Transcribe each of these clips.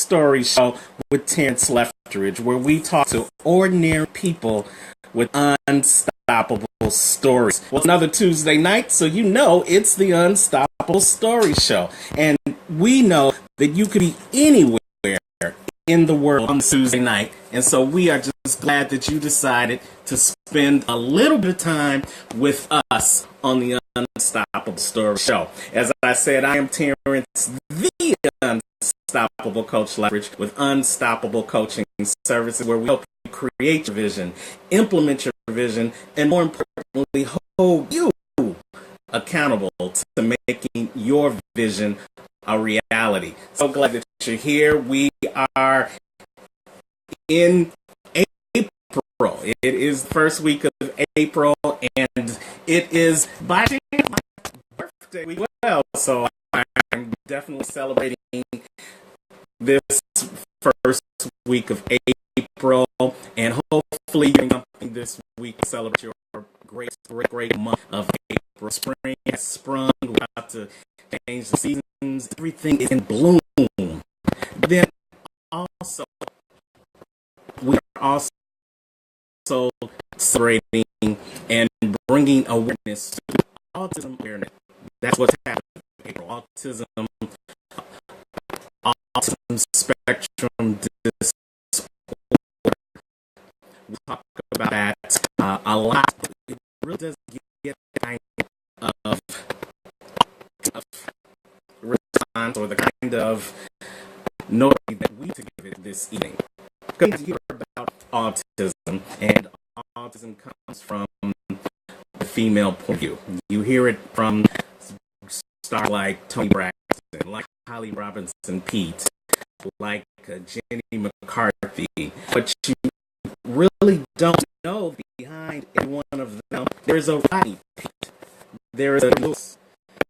Story Show with Terrance Leftridge, where we talk to ordinary people with unstoppable stories. Well, it's another Tuesday night, so you know it's the Unstoppable Story Show. And we know that you could be anywhere in the world on Tuesday night. And so we are just glad that you decided to spend a little bit of time with us on the Unstoppable Story Show. As I said, I am Terrance, the Unstoppable Coach Leftridge, with Unstoppable Coaching Services, where we help you create your vision, implement your vision, and more importantly, hold you accountable to making your vision a reality. So glad that you're here. We are in April. It is the first week of April, and it is by my birthday week. Well, so I'm definitely celebrating this first week of April, and hopefully you're doing something this week to celebrate your great month of April. Spring has sprung. We're about to change the seasons. Everything is in bloom. Then also, we are also celebrating and bringing awareness to autism awareness. That's what's happening in April. Autism spectrum disorder. We talk about that a lot. It really does get kind of response, or the kind of note that we to give it this evening. Because you hear about autism, and autism comes from the female point of view. You hear it from stars like Tony Braxton, like Holly Robinson Pete, like Jenny McCarthy, but you really don't know behind every one of them. There's a Rodney Pete, there is a Lewis,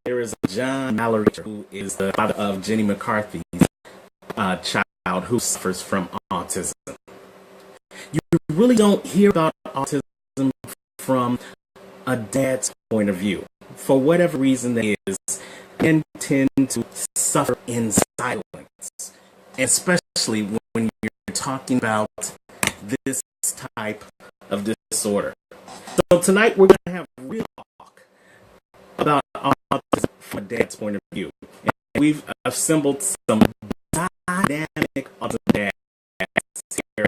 there is a John Mallory, who is the father of Jenny McCarthy's child who suffers from autism. You really don't hear about autism from a dad's point of view. For whatever reason that is, men tend to suffer in silence, especially when you're talking about this type of disorder. So tonight we're going to have real talk about autism from a dad's point of view. And we've assembled some dynamic autism dads here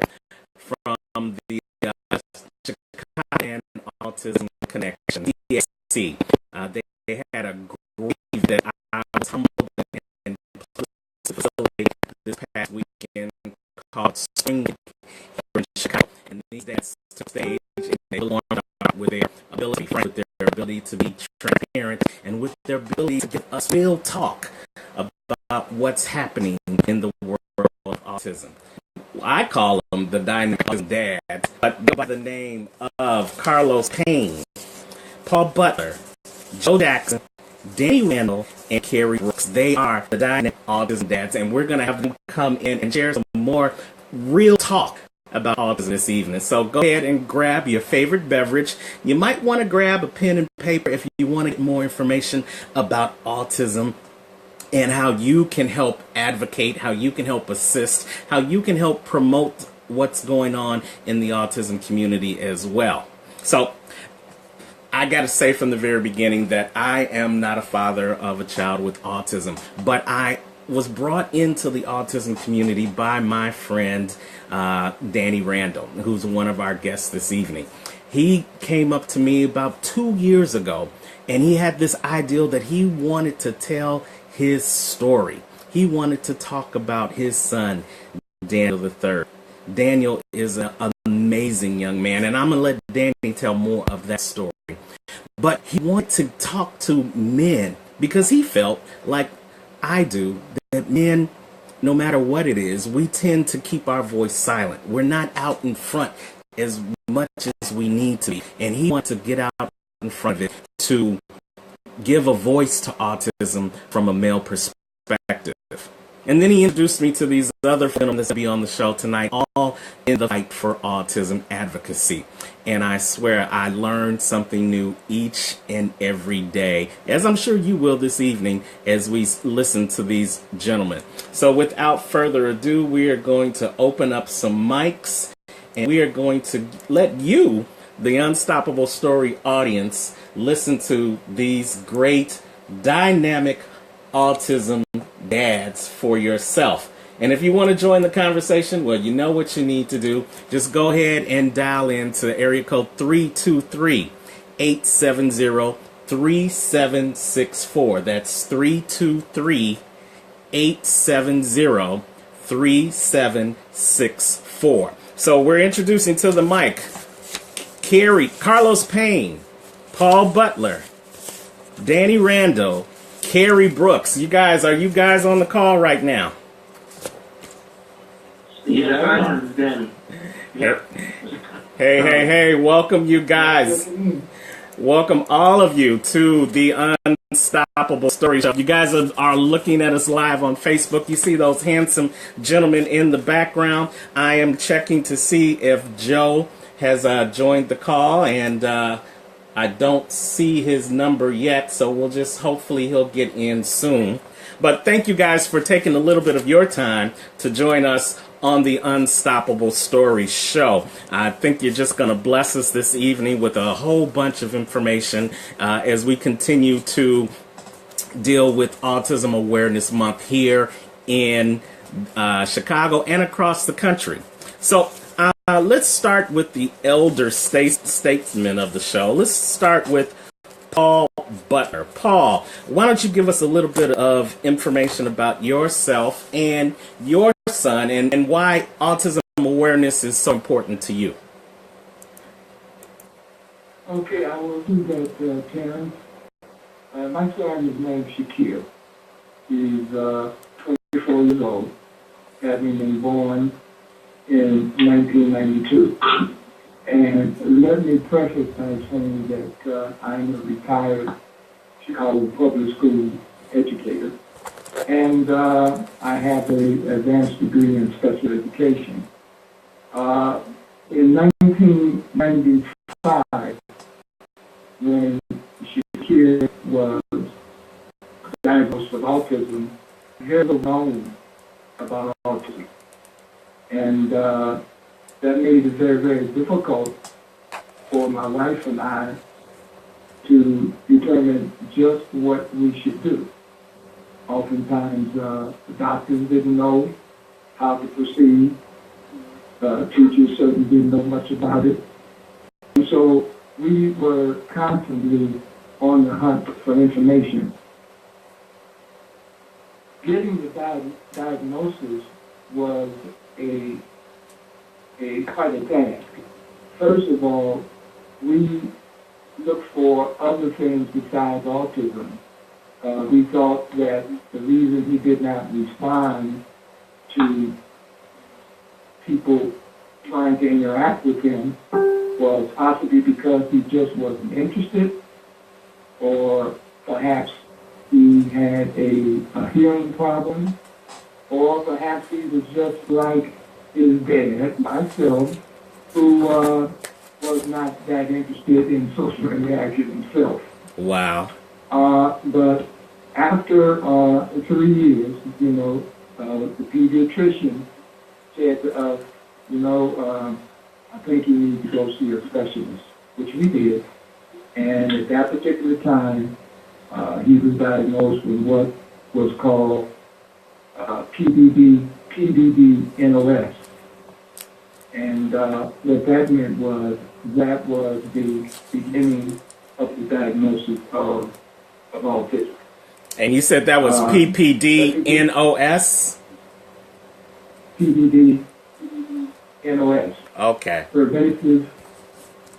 from the Chicago Autism Connection, DAC. They had a grief that I was humbled and to facilitate this past weekend called Spring here in Chicago. And these dads took stage, and they belonged with their ability to be transparent, and with their ability to give us real talk about what's happening in the world of autism. I call them the dynamic dads, but by the name of Carlos Payne, Paul Butler, Joe Jackson, Danny Randall, and Carrie Brooks. They are the dynamic autism dads, and we're going to have them come in and share some more real talk about autism this evening. So go ahead and grab your favorite beverage. You might want to grab a pen and paper if you want to get more information about autism and how you can help advocate, how you can help assist, how you can help promote what's going on in the autism community as well. So I got to say from the very beginning that I am not a father of a child with autism, but I was brought into the autism community by my friend Danny Randall, who's one of our guests this evening. He came up to me about 2 years ago, and he had this ideal that he wanted to tell his story. He wanted to talk about his son, Daniel III. Daniel is an amazing young man, and I'm going to let Danny tell more of that story. But he wanted to talk to men because he felt like I do, that men, no matter what it is, we tend to keep our voice silent. We're not out in front as much as we need to be. And he wants to get out in front of it to give a voice to autism from a male perspective. And then he introduced me to these other gentlemen that's going to be on the show tonight, all in the fight for autism advocacy. And I swear I learned something new each and every day, as I'm sure you will this evening as we listen to these gentlemen. So without further ado, we are going to open up some mics, and we are going to let you, the Unstoppable Story audience, listen to these great, dynamic autism dads for yourself. And if you want to join the conversation, well, you know what you need to do. Just go ahead and dial in to area code 323-870-3764. That's 323-870-3764. So we're introducing to the mic Carlos Payne, Paul Butler, Danny Randall, Carrie Brooks. Are you guys on the call right now? Yeah, Danny. Hey, welcome you guys. Welcome all of you to the Unstoppable Story Show. You guys are looking at us live on Facebook. You see those handsome gentlemen in the background. I am checking to see if Joe has joined the call, and I don't see his number yet, so hopefully he'll get in soon. But thank you guys for taking a little bit of your time to join us on the Unstoppable Story Show. I think you're just going to bless us this evening with a whole bunch of information as we continue to deal with Autism Awareness Month here in Chicago and across the country. So let's start with the elder statesman of the show. Let's start with Paul Butler. Paul, why don't you give us a little bit of information about yourself and your son and why autism awareness is so important to you? Okay, I will do that, Terrance. My son is named Shakir. He's 24 years old, having been born in 1992. And let me preface by saying that I'm a retired Chicago public school educator, and I have an advanced degree in special education. In 1995, when Shakir was diagnosed with autism, heard known about autism, and that made it very, very difficult for my wife and I to determine just what we should do. Oftentimes, the doctors didn't know how to proceed. Teachers certainly didn't know much about it. And so we were constantly on the hunt for information. Getting the diagnosis was quite a task. First of all, we looked for other things besides autism. We thought that the reason he did not respond to people trying to interact with him was possibly because he just wasn't interested, or perhaps he had a hearing problem, or perhaps he was just like his dad, myself, who was not that interested in social interaction himself. Wow. But after 3 years, the pediatrician said to us, I think you need to go see a specialist, which we did. And at that particular time, he was diagnosed with what was called PDD-NOS. And what that meant was that was the beginning of the diagnosis of autism. And you said that was PPD-NOS? PDD-NOS. Okay. Pervasive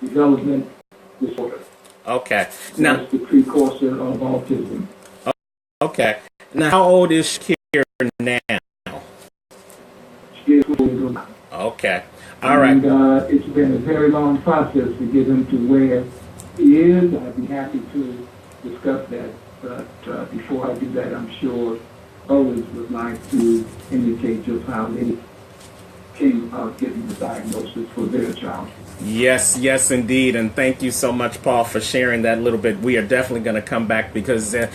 Development Disorder. Okay. Now, that's the precursor of autism. Okay. Now, how old is Shakir now? She is 4 years old. Okay. All right. And it's been a very long process to get him to where he is. I'd be happy to discuss that. But before I do that, I'm sure always would like to indicate just how they came about getting the diagnosis for their child. Yes, yes, indeed. And thank you so much, Paul, for sharing that little bit. We are definitely going to come back because with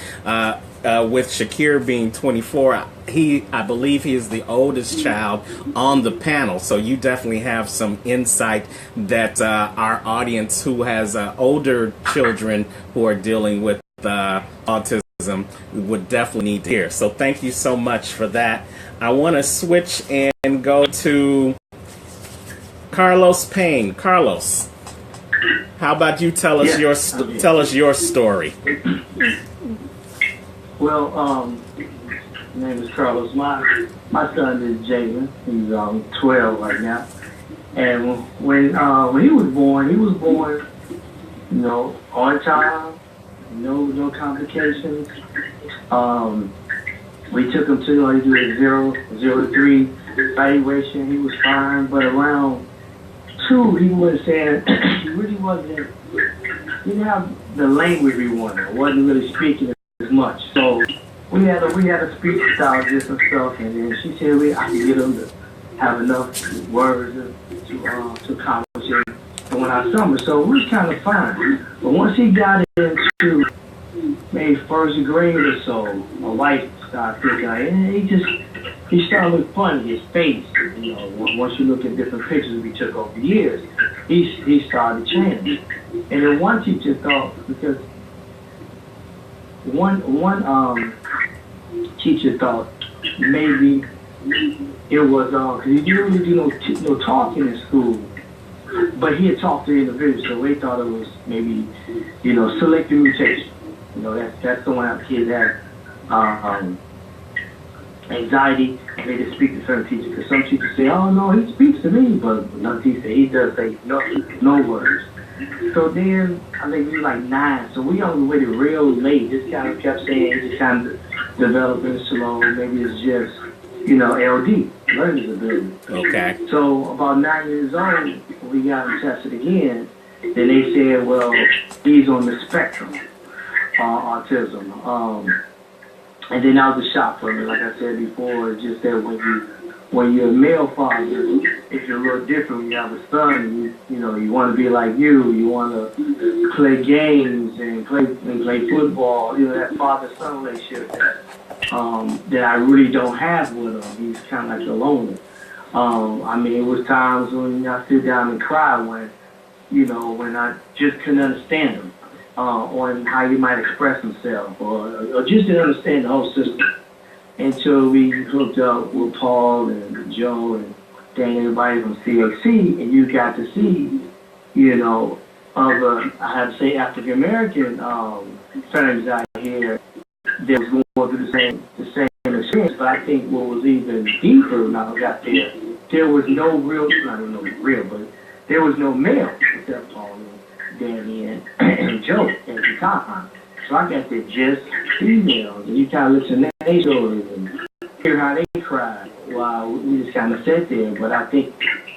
Shakir being 24, I believe he is the oldest child on the panel. So you definitely have some insight that our audience who has older children who are dealing with autism would definitely need to hear. So thank you so much for that. I want to switch and go to Carlos Payne. Carlos, how about you tell us tell us your story? Well, my name is Carlos. My son is Jalen. He's 12 right now. And when he was born, you know, on time, no complications. We took him to he did a 0 to 3 evaluation. He was fine, but around 2, he was saying he really he didn't have the language we wanted. Wasn't really speaking as much. So we had a speech pathologist and stuff, and then she said I could get him to have enough words to accomplish it during our summer. So it was kind of fine. But once he got into maybe first grade or so, my wife started thinking, and he started looking funny. His face, you know, once you look at different pictures we took over the years, he started to change. And then one teacher thought, because one teacher thought maybe it was because he didn't really do no talking in school, but he had talked to individuals, so they thought it was maybe, you know, selective mutation. You know, that's the one our kids have anxiety, and they just speak to certain teachers. Because some teachers say, "Oh no, he speaks to me," but another teacher say he does say no words. So then I think we were like 9, so we only waited real late. Just kind of kept saying it's just kind of developing slow. Maybe it's just, you know, LD, learning disability. Okay. So about 9 years old, we got him tested again. Then they said, well, he's on the spectrum, autism. And then that was a shock for me. Like I said before, it's just that when you're a male father, if you're a little different, when you have a son, you know, you want to be like you want to play games and play football. You know, that father-son relationship that I really don't have with him. He's kind of like a loner. I mean, it was times when I sit down and cry when I just couldn't understand him on how he might express himself, or just didn't understand the whole system. Until we hooked up with Paul and Joe and Dan, everybody from CXC, and you got to see, you know, other, I have to say, African American friends out here that was going through the same experience. But I think what was even deeper when I got there was no real, I don't know real, but there was no male except Paul and Danny and Joe at the time. So I got there just females, and you kind of listen to their stories and hear how they cry while we just kind of sat there. But I think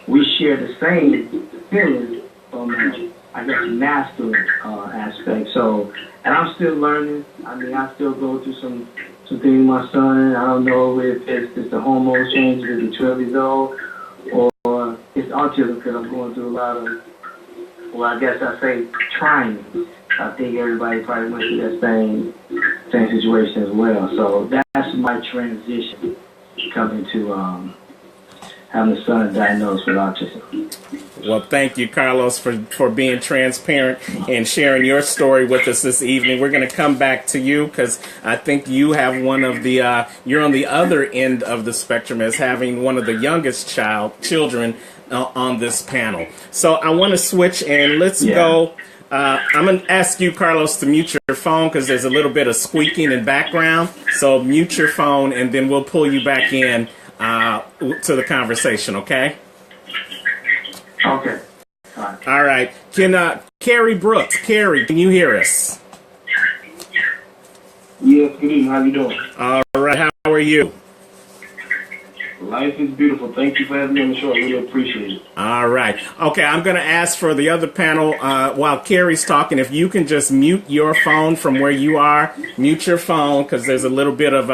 we share the same feelings from, I guess, masculine aspect. So, and I'm still learning. I mean, I still go through some things with my son. I don't know if it's the hormone changes at the 12 years old, or it's autism, because I'm going through a lot of, well, I guess I say trying. I think everybody probably went through that same situation as well. So that's my transition coming to having a son diagnosed with autism. Well, thank you, Carlos, for being transparent and sharing your story with us this evening. We're going to come back to you because I think you have one of the you're on the other end of the spectrum as having one of the youngest children on this panel. So I want to switch and let's go. I'm going to ask you, Carlos, to mute your phone because there's a little bit of squeaking in background. So mute your phone, and then we'll pull you back in to the conversation, okay? Okay. All right. Can Carrie Brooks, Carrie, can you hear us? Yes, good evening. How you doing? All right. How are you? Life is beautiful. Thank you for having me on the show. I really appreciate it. All right. Okay, I'm going to ask for the other panel, while Carrie's talking, if you can just mute your phone from where you are. Mute your phone because there's a little bit of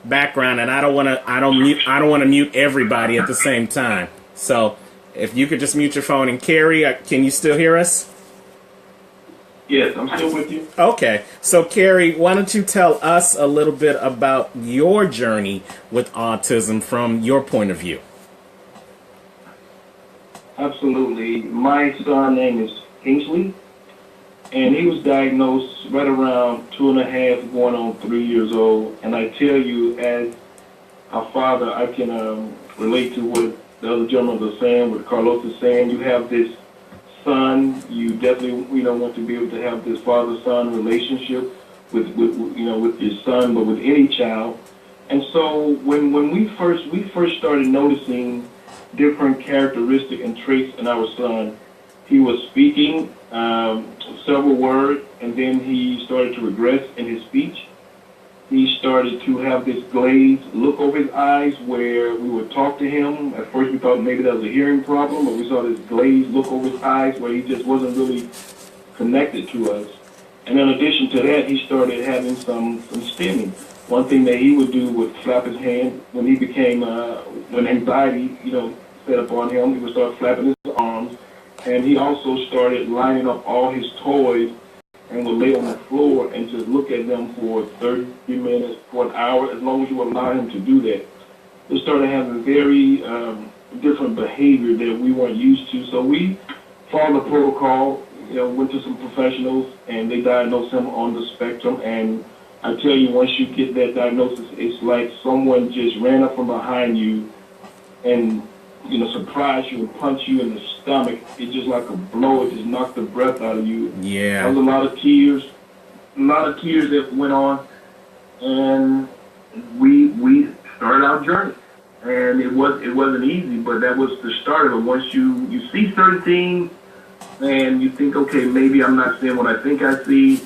background, and I don't want to mute everybody at the same time. So if you could just mute your phone. And Carrie, can you still hear us? Yes, I'm still with you. Okay, so Carrie, why don't you tell us a little bit about your journey with autism from your point of view? Absolutely. My son's name is Kingsley, and he was diagnosed right around 2.5, going on 3 years old. And I tell you, as a father, I can relate to what the other gentleman was saying, what Carlos is saying. You have this son, you definitely want to be able to have this father-son relationship with your son, but with any child. And so when we first started noticing different characteristics and traits in our son, he was speaking several words, and then he started to regress in his speech. He started to have this glazed look over his eyes where we would talk to him. At first we thought maybe that was a hearing problem, but we saw this glazed look over his eyes where he just wasn't really connected to us. And in addition to that, he started having some stimming. One thing that he would do would flap his hand when he became, when anxiety, set upon him, he would start flapping his arms. And he also started lining up all his toys and would lay on the floor and just look at them for 30 minutes, for an hour, as long as you allow him to do that. They started having very different behavior that we weren't used to. So we followed the protocol, went to some professionals, and they diagnosed him on the spectrum. And I tell you, once you get that diagnosis, it's like someone just ran up from behind you and surprise you and punch you in the stomach. It's just like a blow. It just knocked the breath out of you. Yeah. There was a lot of tears that went on, and we started our journey. And it wasn't easy, but that was the start of it. Once you see certain things, and you think, okay, maybe I'm not seeing what I think I see,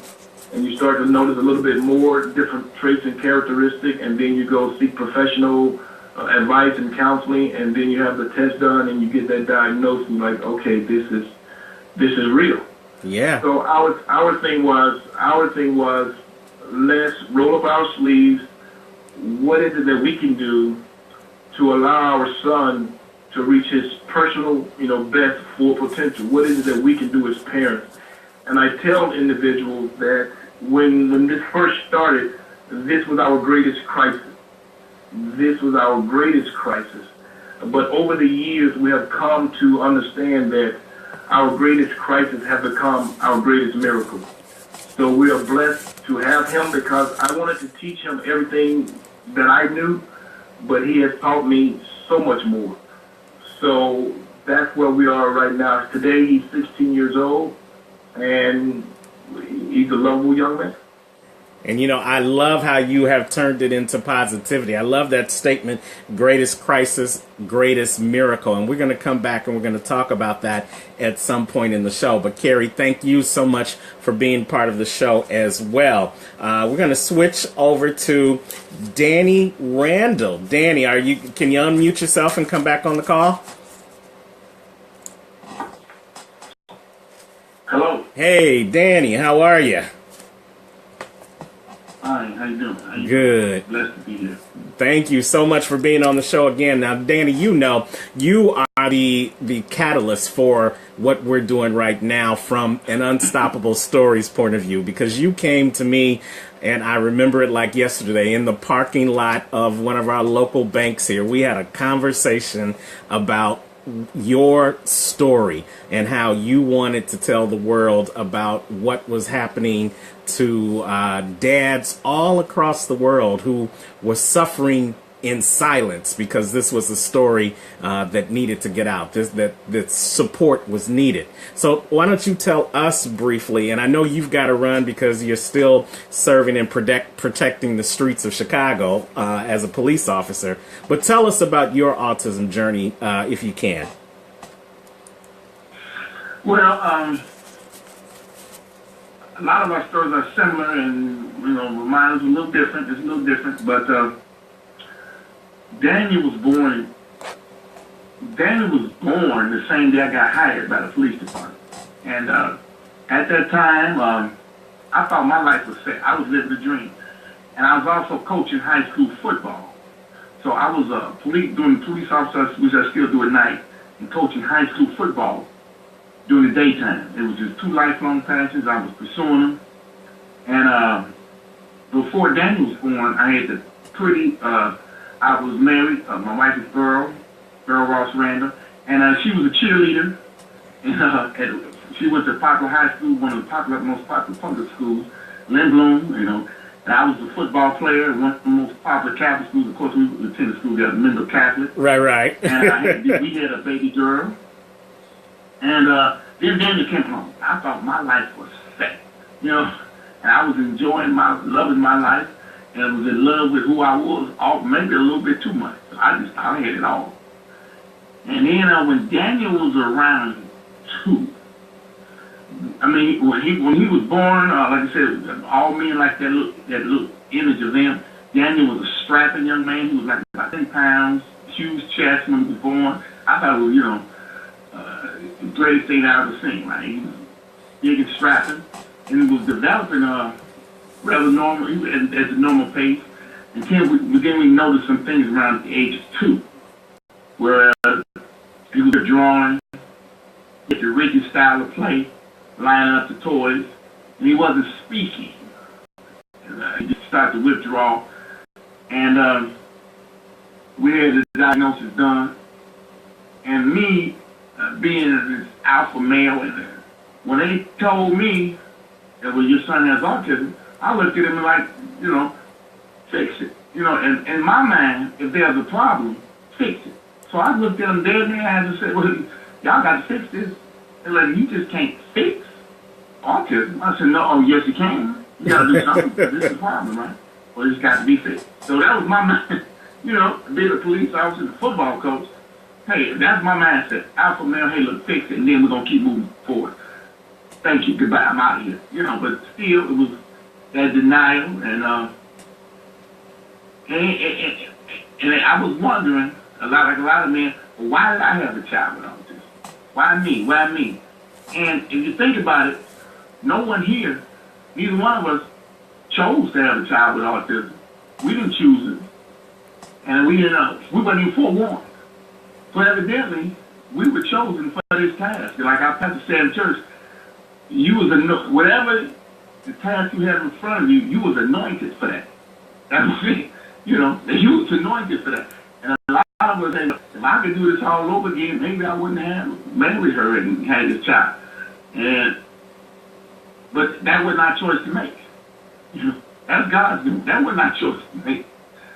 and you start to notice a little bit more different traits and characteristics, and then you go seek professional advice and counseling, and then you have the test done, and you get that diagnosis, and you're like, okay, this is real. Yeah. So our thing was let's roll up our sleeves. What is it that we can do to allow our son to reach his personal, best full potential? What is it that we can do as parents? And I tell individuals that when this first started, this was our greatest crisis. This was our greatest crisis. But over the years, we have come to understand that our greatest crisis have become our greatest miracle. So we are blessed to have him, because I wanted to teach him everything that I knew, but he has taught me so much more. So that's where we are right now. Today, he's 16 years old, and he's a lovable young man. And, I love how you have turned it into positivity. I love that statement, greatest crisis, greatest miracle. And we're going to come back and we're going to talk about that at some point in the show. But, Carrie, thank you so much for being part of the show as well. We're going to switch over to Danny Randall. Danny, can you unmute yourself and come back on the call? Hello. Hey, Danny, how are you? Hi, how you doing? Good. Blessed to be here. Thank you so much for being on the show again. Now, Danny, you are the catalyst for what we're doing right now from an Unstoppable Stories point of view, because you came to me, and I remember it like yesterday, in the parking lot of one of our local banks here. We had a conversation about your story and how you wanted to tell the world about what was happening to dads all across the world who were suffering in silence, because this was a story that needed to get out, that support was needed. So why don't you tell us briefly, and I know you've got to run because you're still serving and protecting the streets of Chicago as a police officer, but tell us about your autism journey if you can. Well, a lot of our stories are similar, and mine is a little different. It's a little different, but Daniel was born the same day I got hired by the police department. And at that time, I thought my life was set. I was living a dream. and I was also coaching high school football. So I was doing police officer, which I still do at night, and coaching high school football during the daytime. It was just two lifelong passions. I was pursuing them. And before Daniel was born, I had the I was married. My wife is Beryl Ross Randall, and she was a cheerleader. And she went to Poplar High School, one of the most popular public schools, Lynn Bloom, And I was a football player at one of the most popular Catholic schools. Of course, we attended school there, Mendel Catholic. Right. And we had a baby girl. And then Daniel came home. I thought my life was set, And I was enjoying loving my life, and I was in love with who I was, maybe a little bit too much. So I had it all. And then when Daniel was around 2, I mean, when he was born, like I said, all men like that little image of him. Daniel was a strapping young man. He was like about 10 pounds, huge chest when he was born. I thought it was, the greatest thing I ever seen. Right? He was big and strapping, and he was developing rather normal, at the normal pace. And then we noticed some things around the age of 2, where he was drawing, with the rigid style of play, lining up the toys, and he wasn't speaking. He just started to withdraw, and we had the diagnosis done. And me, being this alpha male, and when they told me that your son has autism, I looked at him like, fix it. And in my mind, if there's a problem, fix it. So I looked at them dead in their eyes and said, well, y'all got to fix this. They're like, you just can't fix autism. I said, no, yes, you can. You got to do something. This is a problem, right? Well, it's got to be fixed. So that was my mind. Being a police officer, a football coach, hey, that's my mindset. Alpha male, hey, look, fix it, and then we're going to keep moving forward. Thank you, goodbye, I'm out of here. But still, it was that denial, and I was wondering, like a lot of men, well, why did I have a child with autism? Why me? Why me? And if you think about it, no one here, neither one of us, chose to have a child with autism. We didn't choose it. And we weren't even forewarned. So evidently, we were chosen for this task. Like our pastor said in church, whatever the task you have in front of you, you was anointed for that. That was it. You was anointed for that. And a lot of us say, if I could do this all over again, maybe I wouldn't have married her and had this child. But that was our choice to make. That's God's doing. That was our choice to make.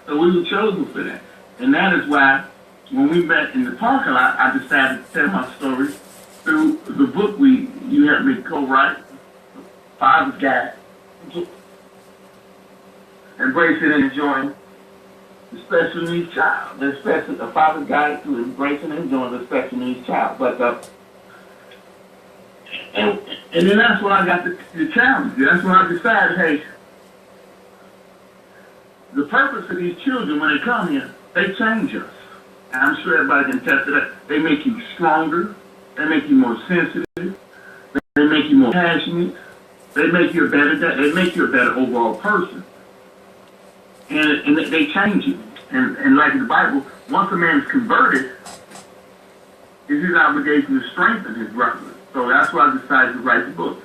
So we were chosen for that. And that is why when we met in the parking lot, I decided to tell my story through the book you helped me co-write, Father's Guide, Embracing and Enjoying the Special Needs Child, the Father's Guide to Embracing and Enjoying the Special Needs Child. But and then that's when I got the challenge. That's when I decided, hey, the purpose of these children when they come here, they change us. And I'm sure everybody can attest to that. They make you stronger. They make you more sensitive. They make you more passionate. They make you a better overall person. And they change you. And like in the Bible, once a man is converted, it's his obligation to strengthen his brother. So that's why I decided to write the book.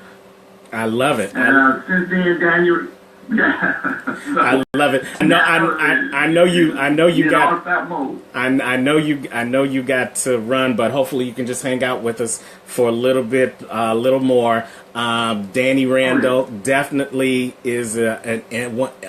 I love it. And since then, Daniel, I love it. I know you got to run, but hopefully you can just hang out with us for a little bit, a little more. Danny Randall definitely is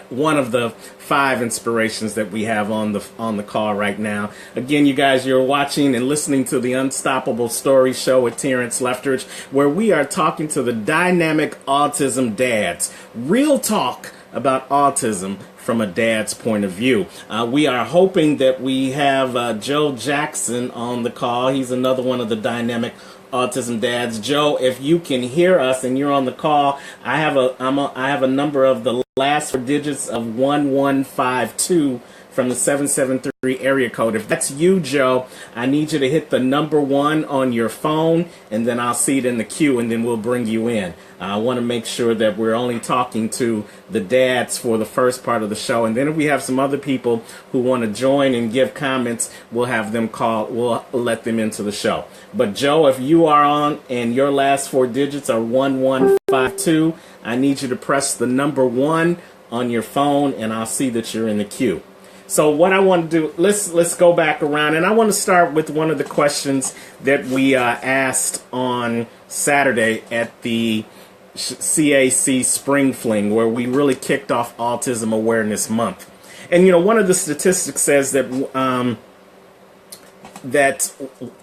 one of the 5 inspirations that we have on the call right now. Again, you guys, you're watching and listening to the Unstoppable Story Show with Terrance Leftridge, where we are talking to the dynamic autism dads. Real talk about autism from a dad's point of view. We are hoping that we have Joe Jackson on the call. He's another one of the dynamic autism dads. Joe, if you can hear us and you're on the call, I have a number of the last 4 digits of 1152 from the 773 area code. If that's you, Joe, I need you to hit the number 1 on your phone, and then I'll see it in the queue, and then we'll bring you in. I want to make sure that we're only talking to the dads for the first part of the show, and then if we have some other people who want to join and give comments, we'll have them call. We'll let them into the show. But Joe, if you are on and your last 4 digits are 1152, I need you to press the number 1 on your phone, and I'll see that you're in the queue. So what I want to do, let's go back around, and I want to start with one of the questions that we asked on Saturday at the CAC Spring Fling, where we really kicked off Autism Awareness Month. And one of the statistics says that that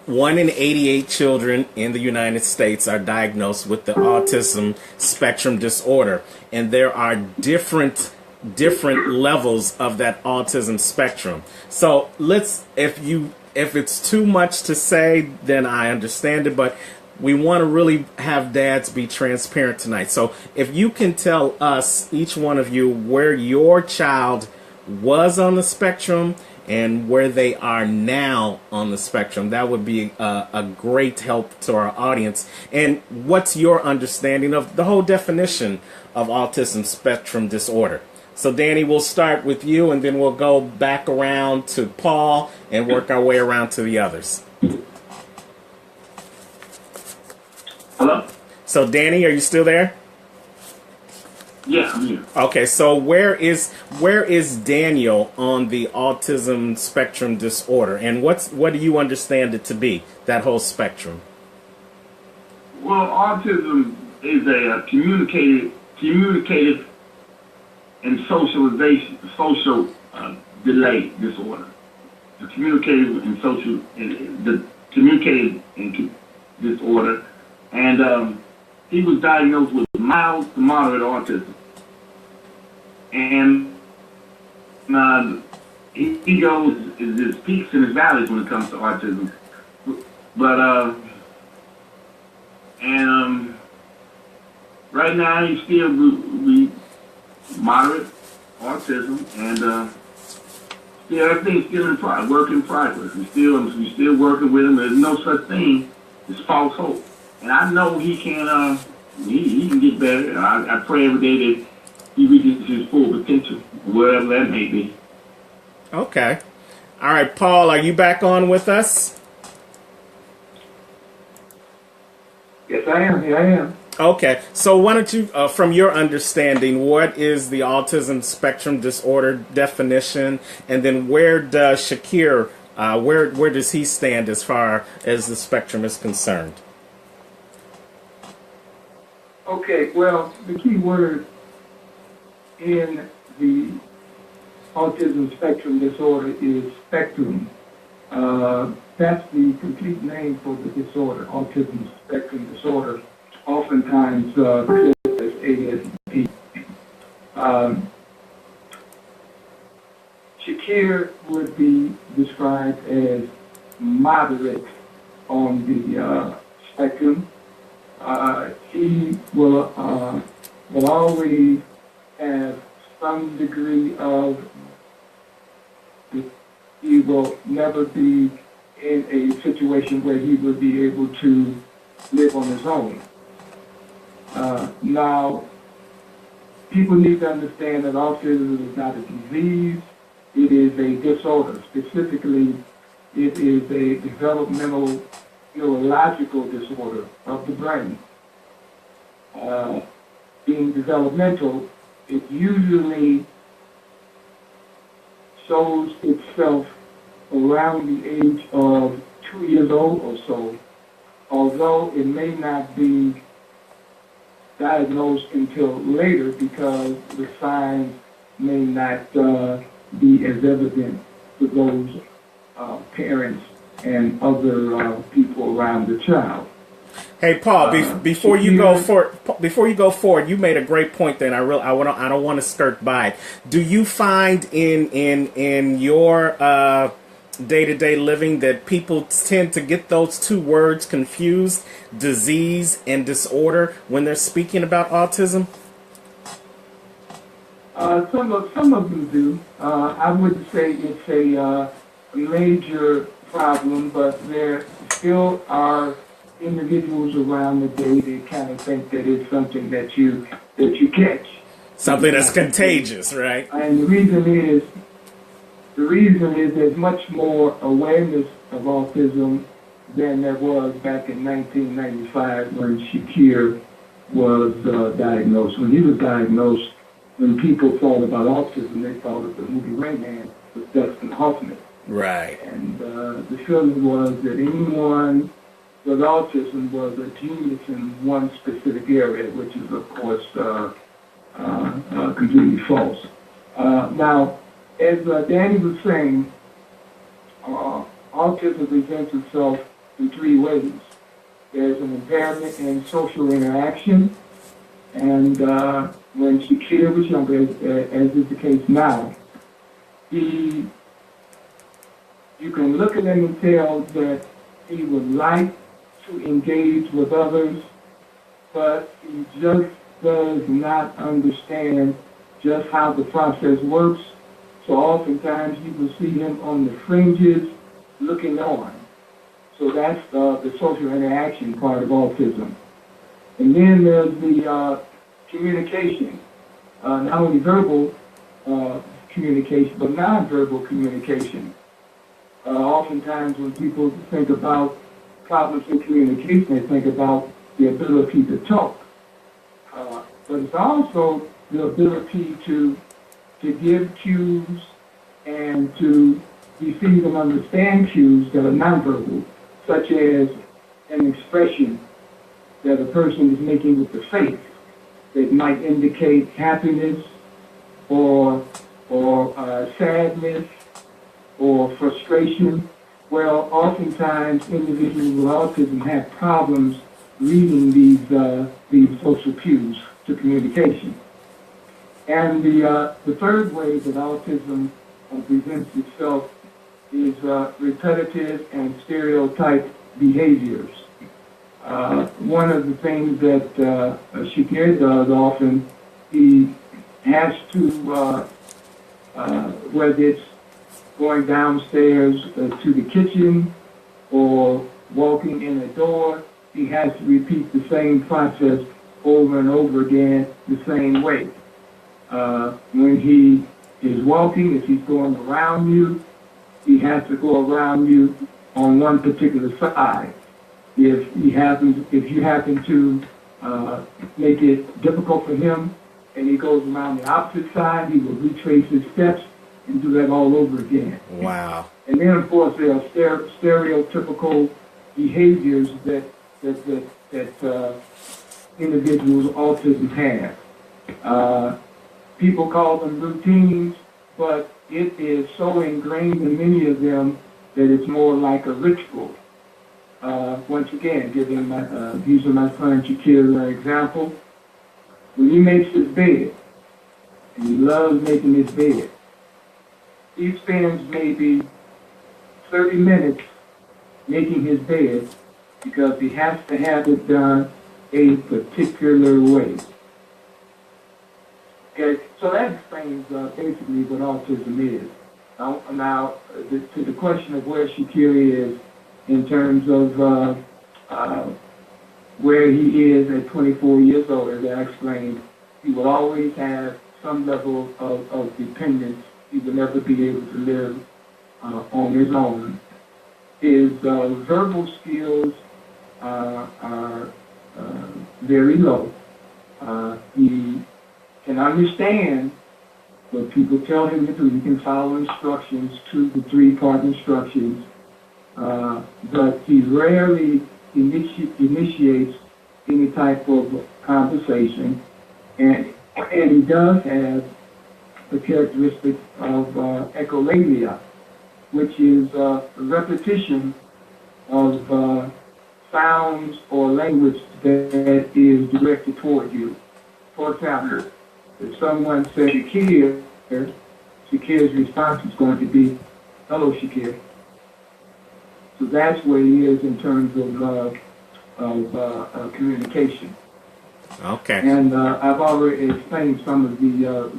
1 in 88 children in the United States are diagnosed with the autism spectrum disorder, and there are different levels of that autism spectrum. So if it's too much to say, then I understand it, but we want to really have dads be transparent tonight. So if you can tell us, each one of you, where your child was on the spectrum and where they are now on the spectrum, that would be a great help to our audience. And what's your understanding of the whole definition of autism spectrum disorder? So Danny, we'll start with you, and then we'll go back around to Paul and work our way around to the others. Hello? So Danny, are you still there? Yeah, I'm here. Okay, so where is Daniel on the autism spectrum disorder, and what do you understand it to be, that whole spectrum? Well, autism is a communicative and social delay disorder. The communicative and disorder, and he was diagnosed with mild to moderate autism, and he goes his peaks and his valleys when it comes to autism, but right now he's still moderate autism, and everything's still work in progress. We still working with him. There's no such thing as false hope, and I know he can he can get better. And I pray every day that he reaches his full potential, wherever that may be. Okay, all right, Paul, are you back on with us? Yes, I am. Here I am. Okay, so why don't you, from your understanding, what is the autism spectrum disorder definition, and then where does Shakir, where does he stand as far as the spectrum is concerned? Okay, well, the key word in the autism spectrum disorder is spectrum. That's the complete name for the disorder, autism spectrum disorder, oftentimes as ASD. Shakir would be described as moderate on the spectrum. He will always have some degree of, he will never be in a situation where he will be able to live on his own. Now, people need to understand that autism is not a disease, it is a disorder. Specifically, it is a developmental neurological disorder of the brain. Being developmental, it usually shows itself around the age of 2 years old or so, although it may not be diagnosed until later because the signs may not be as evident to those parents and other people around the child. Hey, Paul, before you go forward, you made a great point there, and I don't want to skirt by it. Do you find in your day-to-day living that people tend to get those two words confused, disease and disorder, when they're speaking about autism? Some of them do. I wouldn't say it's a major problem, but there still are individuals around the day that kind of think that it's something that you catch. Something that's contagious, right? And the reason is there's much more awareness of autism than there was back in 1995 when Shakir was diagnosed. When he was diagnosed, when people thought about autism, they thought of the movie Rain Man with Dustin Hoffman. Right. And the feeling was that anyone with autism was a genius in one specific area, which is, of course, completely false. Now, as Danny was saying, autism presents itself in three ways. There's an impairment in social interaction, and when Shakir was younger, as is the case now, you can look at him and tell that he would like to engage with others, but he just does not understand just how the process works. So oftentimes you will see him on the fringes looking on. So that's the social interaction part of autism. And then there's the communication, not only verbal communication, but nonverbal communication. Oftentimes when people think about problems in communication, they think about the ability to talk. But it's also the ability to give cues and to receive and understand cues that are nonverbal, such as an expression that a person is making with the face that might indicate happiness or sadness or frustration. Well, oftentimes individuals with autism have problems reading these social cues to communication. And the third way that autism presents itself is repetitive and stereotype behaviors. One of the things that Shakir does often, he has to, whether it's going downstairs to the kitchen or walking in a door, he has to repeat the same process over and over again the same way. When he is walking, if he's going around you, he has to go around you on one particular side. If you happen to make it difficult for him and he goes around the opposite side, he will retrace his steps and do that all over again. Wow. And then, of course, there are stereotypical behaviors that individuals with autism have. People call them routines, but it is so ingrained in many of them that it's more like a ritual. Once again, using my friend Shakir as an example, when he makes his bed, and he loves making his bed, he spends maybe 30 minutes making his bed because he has to have it done a particular way. Okay, so that explains basically what autism is. Now, to the question of where Shakir is in terms of where he is at 24 years old, as I explained, he will always have some level of dependence. He will never be able to live on his own. His verbal skills are very low. He can understand what people tell him to do. He can follow instructions, 2 to 3 part instructions, but he rarely initiates any type of conversation, and he does have the characteristic of echolalia, which is a repetition of sounds or language that is directed toward you. For example, if someone says Shakir, Shakir's response is going to be, "Hello, Shakir." So that's where he is in terms of communication. Okay. And I've already explained some of the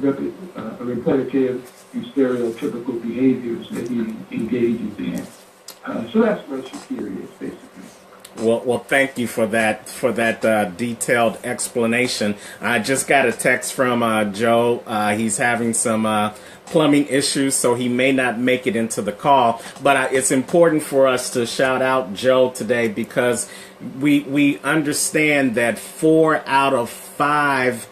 repetitive and stereotypical behaviors that he engages in. So that's what security is, basically. Well, thank you for that detailed explanation. I just got a text from Joe. He's having some plumbing issues, so he may not make it into the call. But it's important for us to shout out Joe today because we understand that 4 out of 5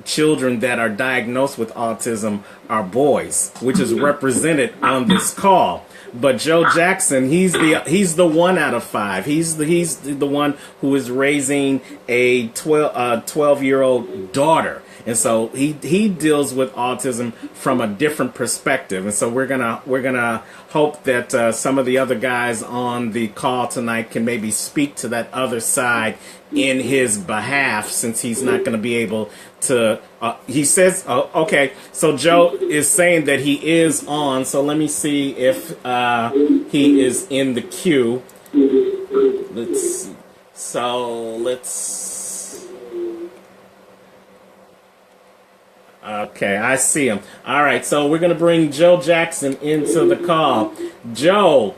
children that are diagnosed with autism are boys, which is represented on this call. But Joe Jackson, he's the 1 out of 5. He's the one who is raising a 12-year-old daughter. And so he deals with autism from a different perspective. And so we're gonna hope that some of the other guys on the call tonight can maybe speak to that other side in his behalf, since he's not going to be able to. He says, okay. So Joe is saying that he is on. So let me see if he is in the queue. Let's see. So let's. Okay, I see him. All right, so we're going to bring Joe Jackson into the call. Joe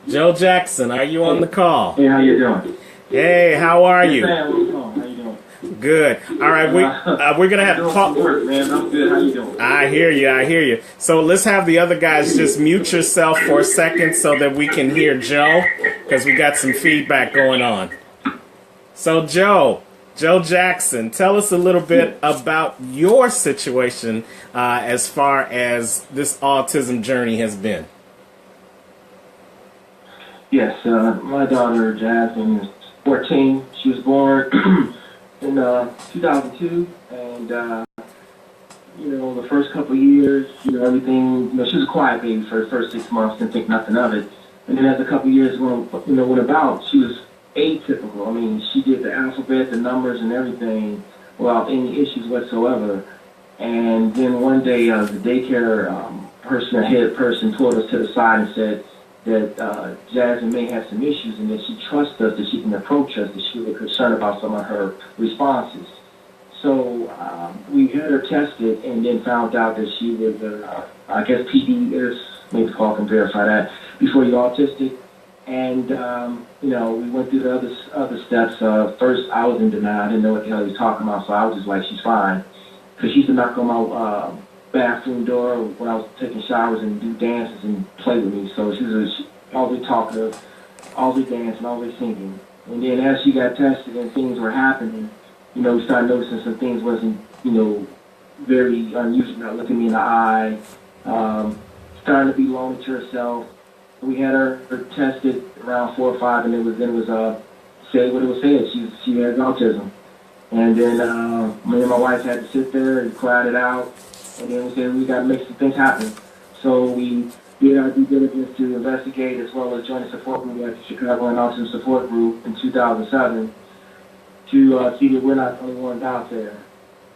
Jackson, are you on the call? Hey, how you doing? Hey, how are you? How you doing? Good. All right, we're gonna have some work, man. I'm good. How you doing? I hear you. So let's have the other guys just mute yourself for a second so that we can hear Joe, because we got some feedback going on. So Joe Jackson, tell us a little bit about your situation as far as this autism journey has been. Yes, my daughter Jasmine is 14. She was born in 2002, and the first couple of years, everything. She was a quiet baby for the first 6 months, didn't think nothing of it. And then as a couple of years went about, she was atypical. I mean, she did the alphabet, the numbers, and everything without any issues whatsoever. And then one day, the daycare head person pulled us to the side and said that Jasmine may have some issues and that she trusts us, that she can approach us, that she was concerned about some of her responses. So we had her tested and then found out that she was, I guess PD is, maybe call can verify that, before you're autistic. And, we went through the other steps. First, I was in denial. I didn't know what the hell he was talking about, so I was just like, she's fine. Because she used to knock on my bathroom door when I was taking showers and do dances and play with me. So she was always talkative, always dancing, always singing. And then as she got tested and things were happening, we started noticing some things wasn't, very unusual. Not looking me in the eye, starting to be lonely to herself. We had her tested around 4 or 5, and it was said what it was said. She has autism. And then me and my wife had to sit there and quiet it out. And then we said we got to make some things happen. So we did our due diligence to investigate, as well as join a support group at the Chicago and Autism Support Group in 2007 to see that we're not the only ones out there.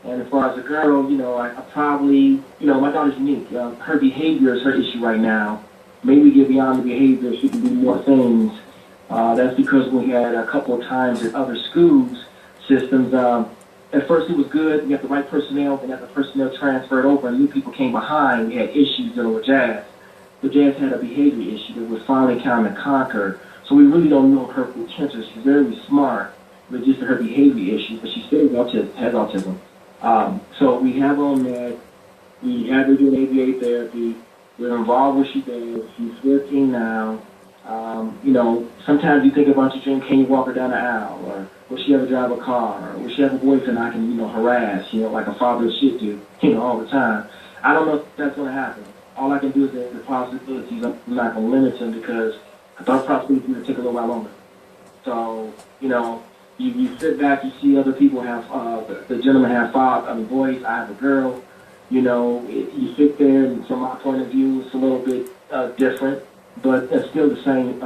And as far as the girl, I probably, my daughter's unique. Her behavior is her issue right now. Maybe get beyond the behavior, she can do more things. That's because we had a couple of times at other schools systems. At first it was good. We had the right personnel, then as the personnel transferred over and new people came behind, we had issues dealing with Jazz. But Jazz had a behavior issue that was finally kind of conquered. So we really don't know her potential. She's very smart, but just her behavior issues, but she still has autism. So we have her on that. We have her doing ABA therapy. We're involved with what she does. She's 14 now. Sometimes you think about your dream, can you walk her down the aisle? Or will she ever drive a car? Or will she have a boyfriend I can, harass, like a father should do, all the time? I don't know if that's going to happen. All I can do is the possibilities. I'm not going to limit them because I thought possibilities going to take a little while longer. So, you sit back, you see other people have, the gentleman have boys, I have a girl. You sit there, and from my point of view, it's a little bit different, but it's still the same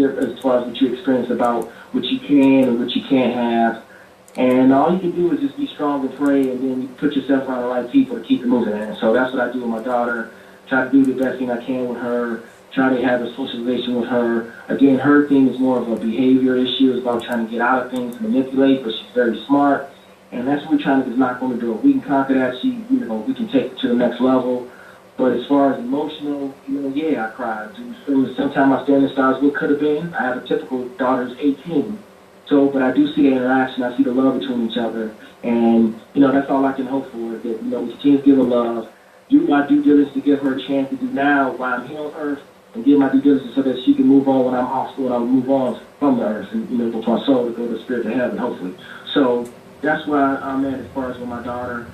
as far as what you experience about what you can and what you can't have. And all you can do is just be strong and pray, and then you put yourself around the right people to keep it moving. And so that's what I do with my daughter. Try to do the best thing I can with her. try to have a socialization with her. Again, her thing is more of a behavior issue. It's about trying to get out of things, manipulate, but she's very smart. And that's what we're trying to just knock on the door. We can conquer that. We can take it to the next level. But as far as emotional, yeah, I cried. Sometimes I stand in stars what could have been. I have a typical daughter's 18. So, but I do see the interaction. I see the love between each other. And, that's all I can hope for, is that, we continue to give her love, do my due diligence to give her a chance to do now while I'm here on earth, and give my due diligence so that she can move on when I'm off school, and I'll move on from the earth, and, for my soul to go to the spirit of heaven, hopefully. So that's where I'm at as far as with my daughter.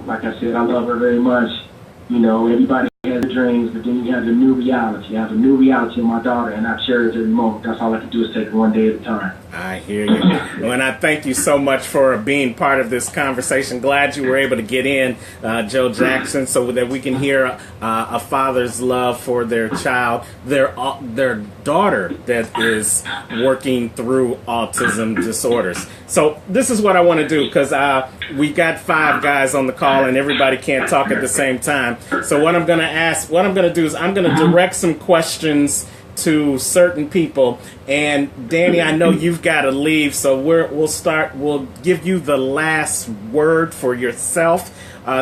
Like I said, I love her very much. Everybody has dreams, but then you have the new reality. I have a new reality of my daughter, and I cherish every moment. That's all I can do is take it one day at a time. I hear you. And I thank you so much for being part of this conversation. Glad you were able to get in, Joe Jackson, so that we can hear a father's love for their child, their daughter that is working through autism disorders. So this is what I want to do, because we got 5 guys on the call and everybody can't talk at the same time. So what I'm going to do is I'm going to direct some questions to certain people. And Danny, I know you've got to leave, so we'll give you the last word for yourself.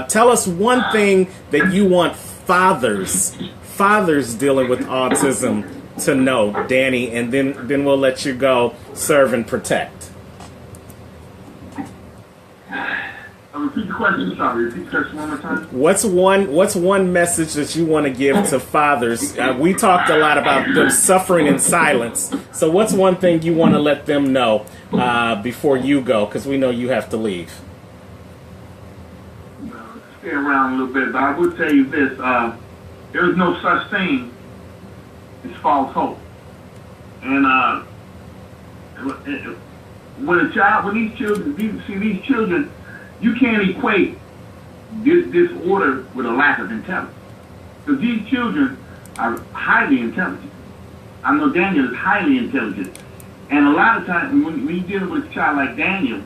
Tell us one thing that you want fathers dealing with autism to know, Danny, and then we'll let you go serve and protect. Repeat the question. Sorry, repeat the question one more time. What's one message that you want to give to fathers? We talked a lot about them suffering in silence. So what's one thing you want to let them know before you go? Because we know you have to leave. Stay around a little bit, but I would tell you this: there is no such thing as false hope. And when these children. You can't equate this disorder with a lack of intelligence. Because these children are highly intelligent. I know Daniel is highly intelligent. And a lot of times, when you're dealing with a child like Daniel,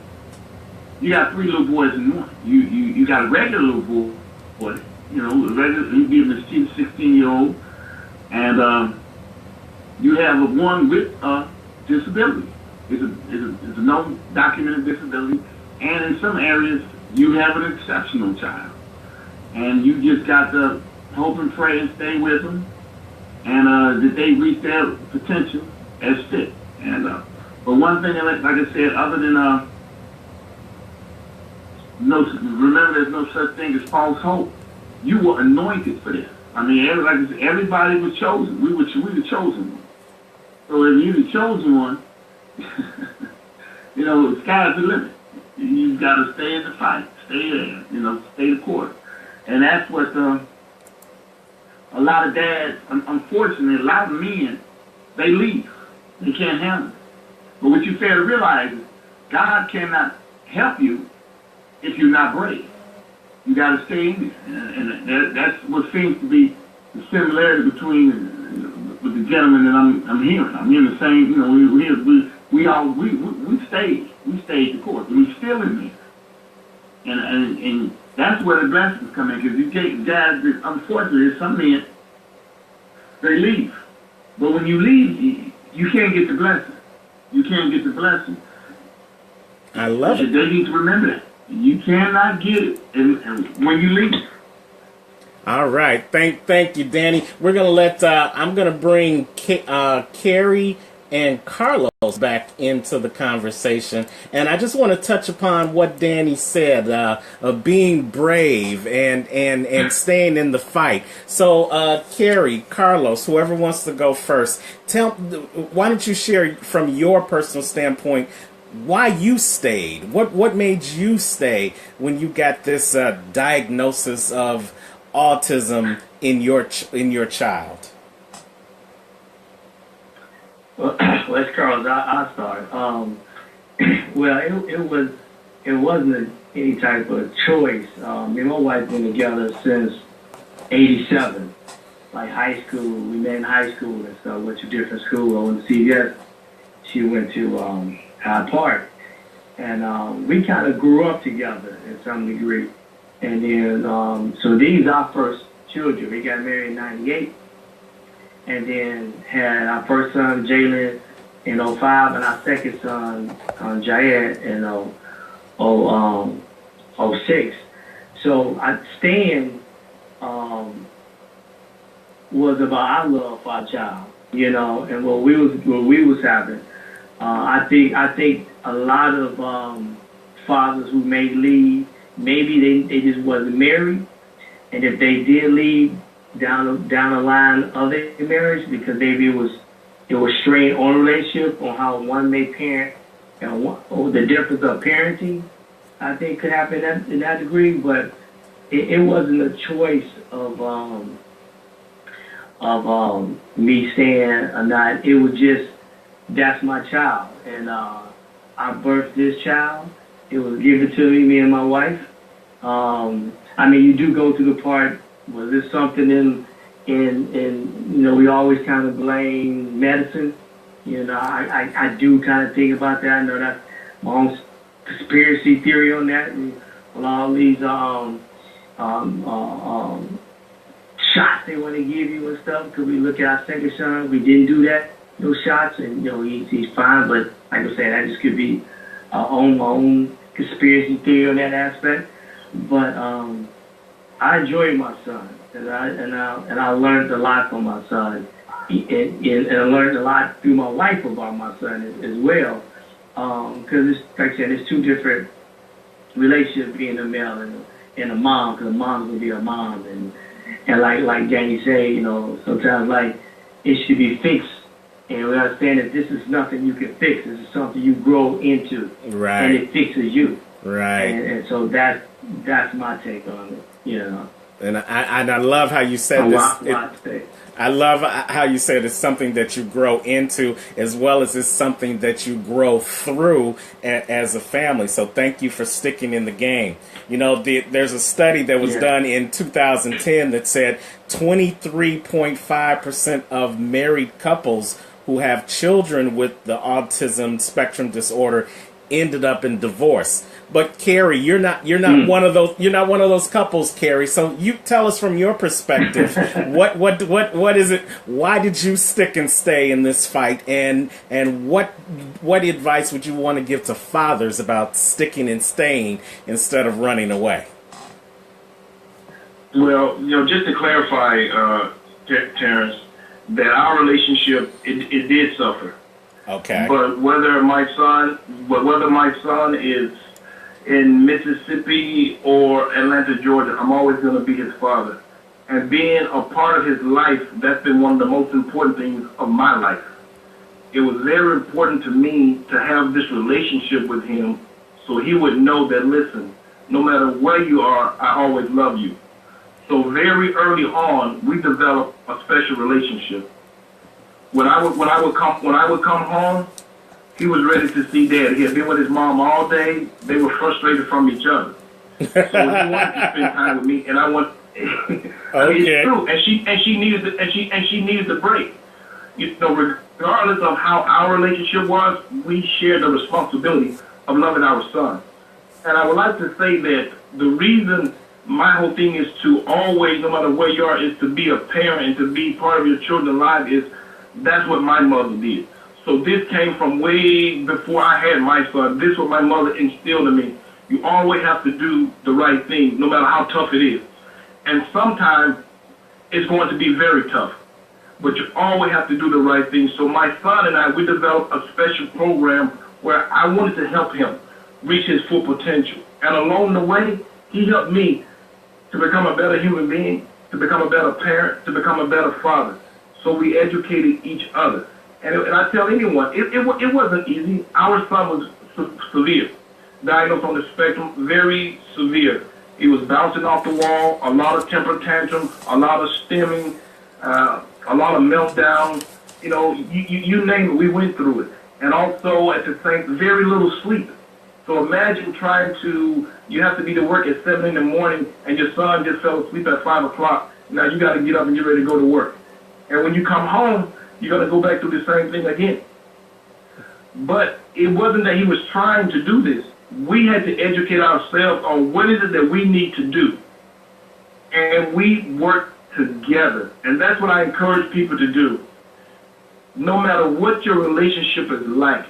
you got 3 little boys in one. You got a regular little boy, he'd be a mischievous 16-year-old. And you have one with a disability. It's a known documented disability. And in some areas, you have an exceptional child. And you just got to hope and pray and stay with them. And that they reach their potential as fit. And but one thing, like I said, other than remember there's no such thing as false hope. You were anointed for this. I mean, everybody was chosen. We were the chosen one. So if you're the chosen one, the sky's the limit. You've got to stay in the fight, stay there, stay the course. And that's what a lot of dads, unfortunately, a lot of men, they leave. They can't handle it. But what you fail to realize is God cannot help you if you're not brave. You got to stay in there. And that's what seems to be the similarity between with the gentleman that I'm hearing. I'm hearing the same, we stayed the course. We still in there. And that's where the blessings come in, because you get guys that, unfortunately, some men, they leave. But when you leave, you can't get the blessing. You can't get the blessing. I love it. They need to remember that. You cannot get it when you leave. All right. Thank you, Danny. We're going to let, I'm going to bring Carrie and Carlos back into the conversation. And I just want to touch upon what Danny said, of being brave and staying in the fight. So, Carrie, Carlos, whoever wants to go first, why don't you share from your personal standpoint why you stayed? What made you stay when you got this diagnosis of autism in your child? Well, as Carlos, I start. Well, it wasn't any type of choice. Me and my wife been together since '87, like high school. We met in high school and stuff. Went to different schools. I went to CVS. She went to Hyde Park, and we kind of grew up together in some degree. And then, so these are our first children. We got married in '98. and then had our first son, Jalen, in '05, and our second son, Jaed, in '06. So Stan was about our love for our child, and what we was having. I think a lot of fathers who may leave, maybe they just wasn't married, and if they did leave down the line of their marriage, because maybe it was strained on a relationship, on how one may parent, or the difference of parenting, I think could happen in that degree, but it wasn't a choice of me staying or not. It was just, that's my child, and I birthed this child. It was given to me and my wife. You do go to the part, was this something in we always kind of blame medicine. I do kind of think about that. I know that's my own conspiracy theory on that, and all these shots they want to give you and stuff. Because we look at our second son, we didn't do that, no shots, and he's fine. But like I said, that just could be my own conspiracy theory on that aspect. But I enjoy my son, and I learned a lot from my son, and I learned a lot through my wife about my son as well. Because like I said, it's two different relationships, being a male and a mom. Because a mom's gonna be a mom, and like Danny say, sometimes like it should be fixed, and we understand that this is nothing you can fix. This is something you grow into, right? And it fixes you, right? And so that's my take on it, And I love how you said this. I love how you said it's something that you grow into, as well as it's something that you grow through as a family. So thank you for sticking in the game. There's a study that was done in 2010 that said 23.5% of married couples who have children with the autism spectrum disorder ended up in divorce. But Carrie, you're not one of those. You're not one of those couples, Carrie. So you tell us from your perspective, what is it? Why did you stick and stay in this fight? And what advice would you want to give to fathers about sticking and staying instead of running away? Well, just to clarify, Terrance, that our relationship it did suffer. Okay. But whether my son is in Mississippi or Atlanta, Georgia, I'm always going to be his father. And being a part of his life, that's been one of the most important things of my life. It was very important to me to have this relationship with him so he would know that, listen, no matter where you are, I always love you. So very early on, we developed a special relationship. When I would come home, he was ready to see Dad. He had been with his mom all day. They were frustrated from each other. So he wanted to spend time with me, and I want. Okay. It's true, and she needed the break. Regardless of how our relationship was, we shared the responsibility of loving our son. And I would like to say that the reason my whole thing is to always, no matter where you are, is to be a parent and to be part of your children's life. That's what my mother did. So this came from way before I had my son. This is what my mother instilled in me. You always have to do the right thing, no matter how tough it is. And sometimes it's going to be very tough, but you always have to do the right thing. So my son and I, we developed a special program where I wanted to help him reach his full potential. And along the way, he helped me to become a better human being, to become a better parent, to become a better father. So we educated each other. And I tell anyone, it wasn't easy. Our son was severe, diagnosed on the spectrum, very severe. He was bouncing off the wall, a lot of temper tantrums, a lot of stimming, a lot of meltdowns. You name it, we went through it. And also, at the same, very little sleep. So imagine you have to be to work at 7 in the morning, and your son just fell asleep at 5 o'clock. Now you got to get up and get ready to go to work. And when you come home, you're going to go back through the same thing again. But it wasn't that he was trying to do this. We had to educate ourselves on what is it that we need to do. And we worked together. And that's what I encourage people to do. No matter what your relationship is like,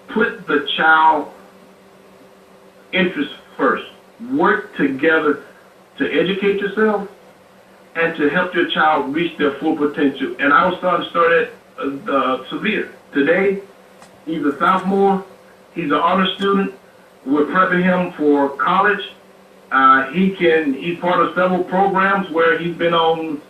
put the child interest first. Work together to educate yourself and to help your child reach their full potential. And I was starting to start at Severe. Today, he's a sophomore. He's an honor student. We're prepping him for college. He's part of several programs where he's been on,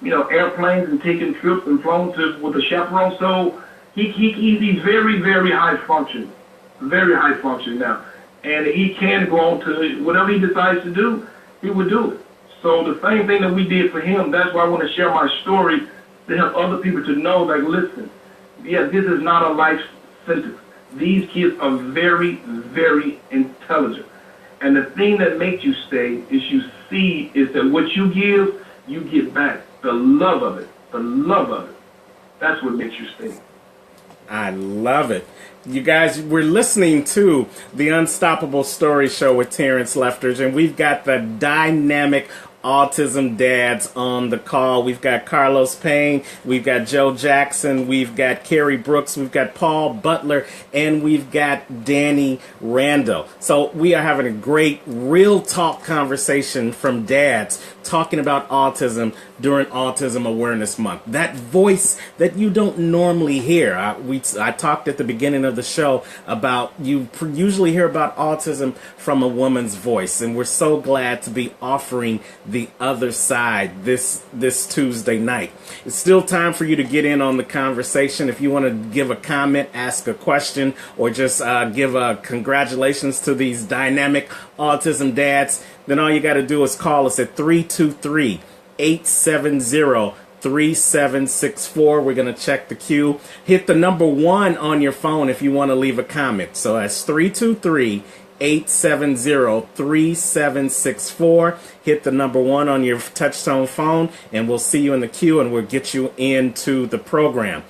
airplanes and taken trips and flown with a chaperone. So he's very, very high function now. And he can go on to whatever he decides to do, he would do it. So the same thing that we did for him, that's why I want to share my story to help other people to know, like, listen, yeah, this is not a life sentence. These kids are very, very intelligent. And the thing that makes you stay is that what you give, you get back. The love of it. That's what makes you stay. I love it. You guys, we're listening to the Unstoppable Story Show with Terrance Leftridge, and we've got the dynamic Autism dads on the call. We've got Carlos Payne, we've got Joe Jackson, we've got Kerry Brooks, we've got Paul Butler, and we've got Danny Randall. So we are having a great real talk conversation from dads talking about autism during Autism Awareness Month. That voice that you don't normally hear. I talked at the beginning of the show about you usually hear about autism from a woman's voice, and we're so glad to be offering the other side this Tuesday night. It's still time for you to get in on the conversation. If you want to give a comment, ask a question, or just give a congratulations to these dynamic autism dads, then all you got to do is call us at 323-870-3764. We're going to check the queue. Hit the number 1 on your phone if you want to leave a comment. So that's 323-870-3764. Hit the number 1 on your touch-tone phone, and we'll see you in the queue, and we'll get you into the program.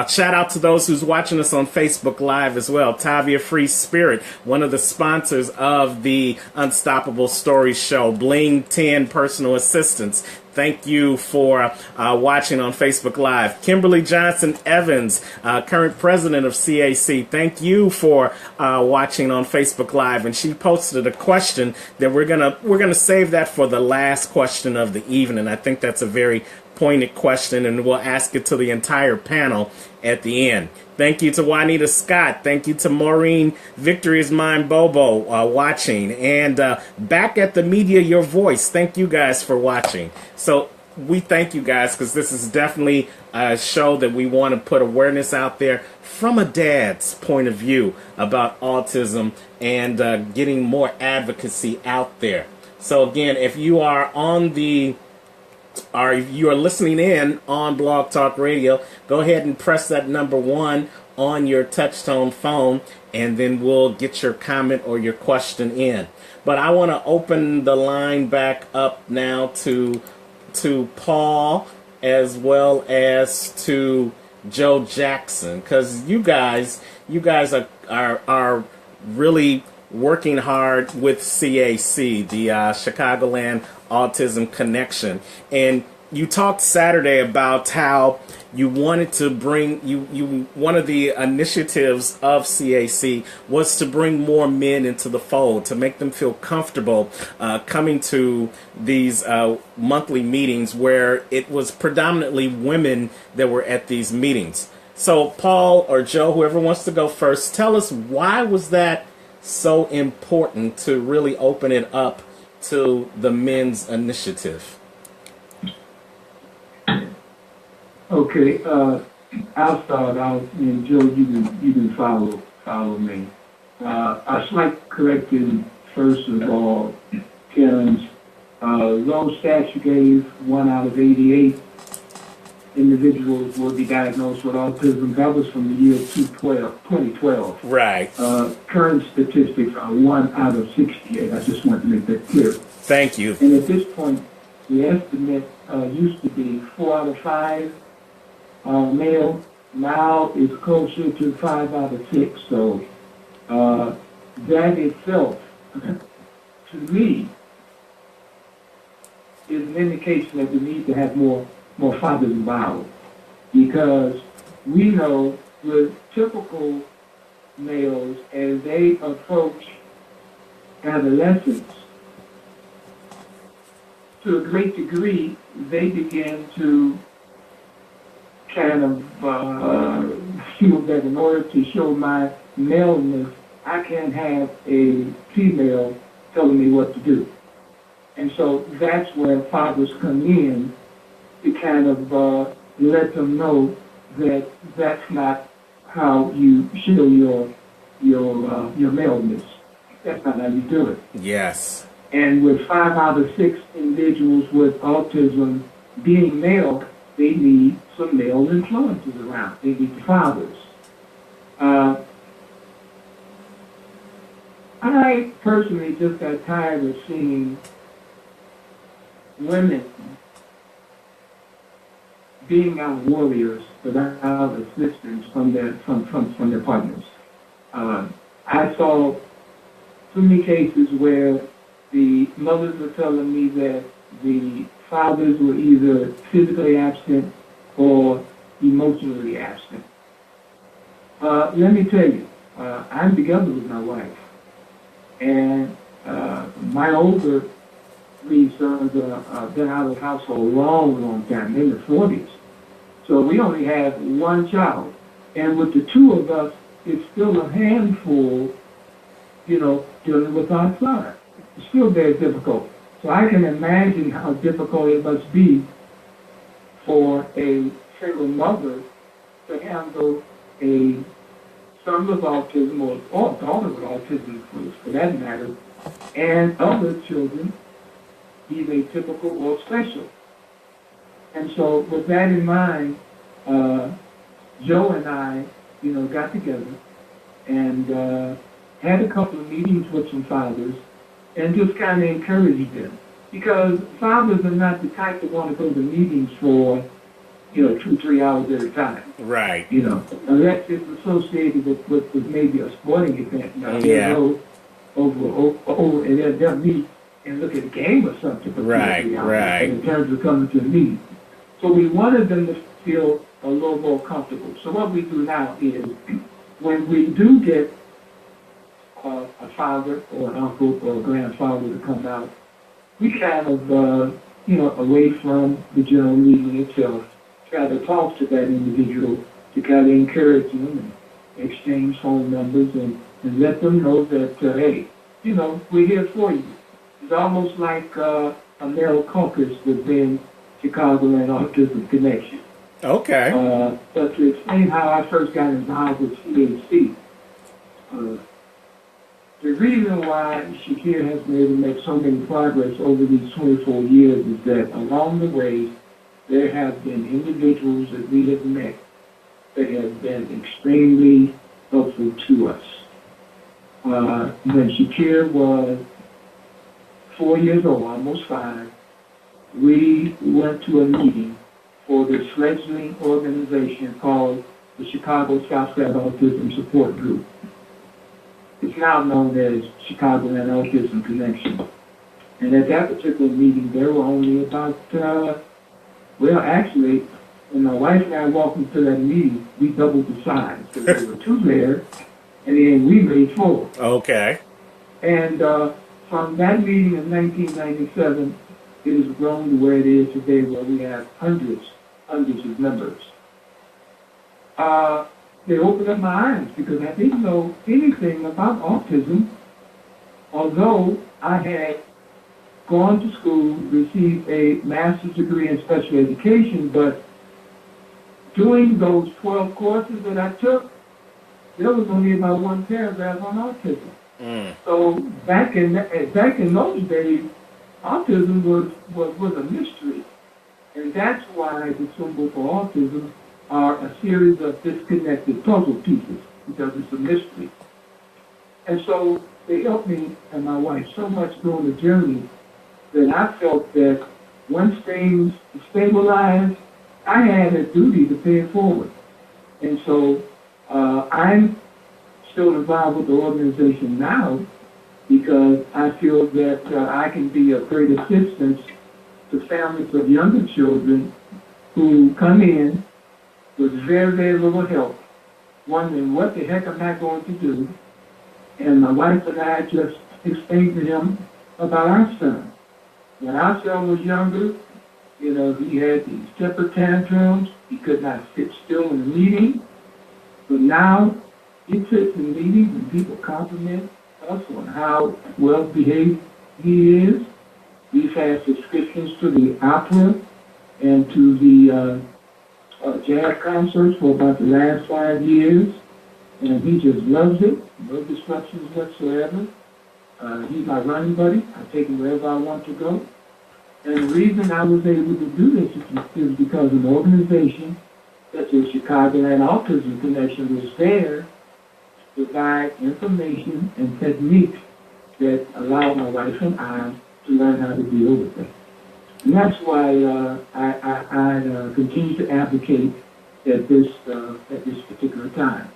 Shout out to those who's watching us on Facebook Live as well. Tavia Free Spirit, one of the sponsors of the Unstoppable Story Show. Bling 10 Personal Assistants, thank you for watching on Facebook Live. Kimberly Johnson Evans, current president of CAC, thank you for watching on Facebook Live. And she posted a question that we're gonna save that for the last question of the evening. I think that's a very pointed question, and we'll ask it to the entire panel at the end. Thank you to Juanita Scott. Thank you to Maureen Victory is Mine Bobo watching. And back at the media, your voice. Thank you guys for watching. So we thank you guys, because this is definitely a show that we want to put awareness out there from a dad's point of view about autism, and getting more advocacy out there. So again, if you are if you are listening in on Blog Talk Radio, go ahead and press that number 1 on your touch-tone phone, and then we'll get your comment or your question in. But I want to open the line back up now to Paul as well as to Joe Jackson, because you guys are really working hard with CAC, the Chicagoland Autism Connection. And you talked Saturday about how you wanted to bring, one of the initiatives of CAC was to bring more men into the fold, to make them feel comfortable coming to these monthly meetings where it was predominantly women that were at these meetings. So Paul or Joe, whoever wants to go first, tell us, why was that so important to really open it up to the men's initiative? Okay, I'll start out, and Joe, you can follow me. A slight correction, first of all, Terrance. Those stats you gave, 1 out of 88 individuals will be diagnosed with autism. That was from the year 2012. Right. Current statistics are 1 out of 68. I just want to make that clear. Thank you. And at this point, the estimate used to be 4 out of 5 male. Now it's closer to 5 out of 6. So that itself, to me, is an indication that we need to have more fathers involved. Because we know with typical males, as they approach adolescence, to a great degree, they begin to kind of feel that in order to show my maleness, I can't have a female telling me what to do. And so that's where fathers come in to kind of let them know that that's not how you show your maleness. That's not how you do it. Yes. And with 5 out of 6 individuals with autism being male, they need some male influences around. They need the fathers. I personally just got tired of seeing women being out warriors without assistance from their partners. I saw too many cases where the mothers were telling me that the fathers were either physically absent or emotionally absent. Let me tell you, I'm together with my wife, and my older 3 sons have been out of the house for a long time, in their 40s. So we only have 1 child. And with the 2 of us, it's still a handful, dealing with our son. It's still very difficult. So I can imagine how difficult it must be for a single mother to handle a son with autism or daughter with autism, for that matter, and other children, be they typical or special. And so with that in mind, Joe and I, got together and had a couple of meetings with some fathers and just kind of encouraged them. Because fathers are not the type that want to go to meetings for, 2-3 hours at a time. Right. Unless it's associated with maybe a sporting event. Yeah. They'll go over and they'll meet and look at a game or something for 2 or 3 hours. Right. In terms of coming to a meeting. So we wanted them to feel a little more comfortable. So what we do now is, when we do get a father or an uncle or a grandfather to come out, we kind of, away from the general meeting itself, try to talk to that individual to kind of encourage them and exchange phone numbers and let them know that, hey, we're here for you. It's almost like a male caucus within Chicagoland Autism Connection. Okay. But to explain how I first got involved with CAC, the reason why Shakir has been able to make so many progress over these 24 years is that along the way, there have been individuals that we have met that have been extremely helpful to us. When Shakir was 4 years old, almost 5, we went to a meeting for this fledgling organization called the Chicago Southside Autism Support Group. It's now known as Chicagoland Autism Connection. And at that particular meeting, there were only about, actually, when my wife and I walked into that meeting, we doubled the size. So there were 2 there, and then we made 4. Okay. And from that meeting in 1997, it has grown to where it is today, where we have hundreds of members. They opened up my eyes because I didn't know anything about autism, although I had gone to school, received a master's degree in special education, but doing those 12 courses that I took, there was only about 1 paragraph on autism. Mm. So back in those days, autism was a mystery. And that's why the symbol for autism are a series of disconnected puzzle pieces, because it's a mystery. And so they helped me and my wife so much during the journey that I felt that once things stabilized, I had a duty to pay it forward. And so I'm still involved with the organization now because I feel that I can be of great assistance to families of younger children who come in with very, very little help, wondering what the heck am I going to do? And my wife and I just explained to him about our son. When our son was younger, he had these temper tantrums. He could not sit still in a meeting. But now, he sits in meetings and people compliment us on how well behaved he is. We've had subscriptions to the opera and to the jazz concerts for about the last 5 years. And he just loves it. No disruptions whatsoever. He's my running buddy. I take him wherever I want to go. And the reason I was able to do this is because an organization such as Chicagoland Autism Connection was there to provide information and techniques that allowed my wife and I to learn how to deal with it. And that's why I continue to advocate at this particular time.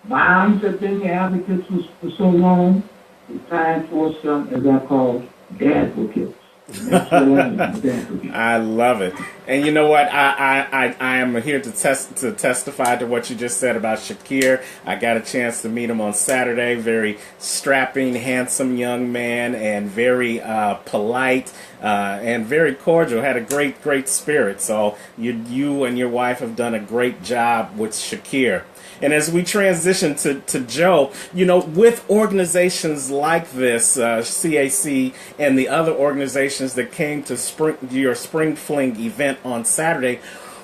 Moms have been the advocates for so long. It's time for some, as I call, dadvocates. I love it. And you know what? I am here to testify to what you just said about Shakir. I got a chance to meet him on Saturday. Very strapping, handsome young man, and very polite and very cordial. Had a great spirit. So you and your wife have done a great job with Shakir. And as we transition to Joe, with organizations like this, CAC and the other organizations that came to your Spring Fling event on Saturday,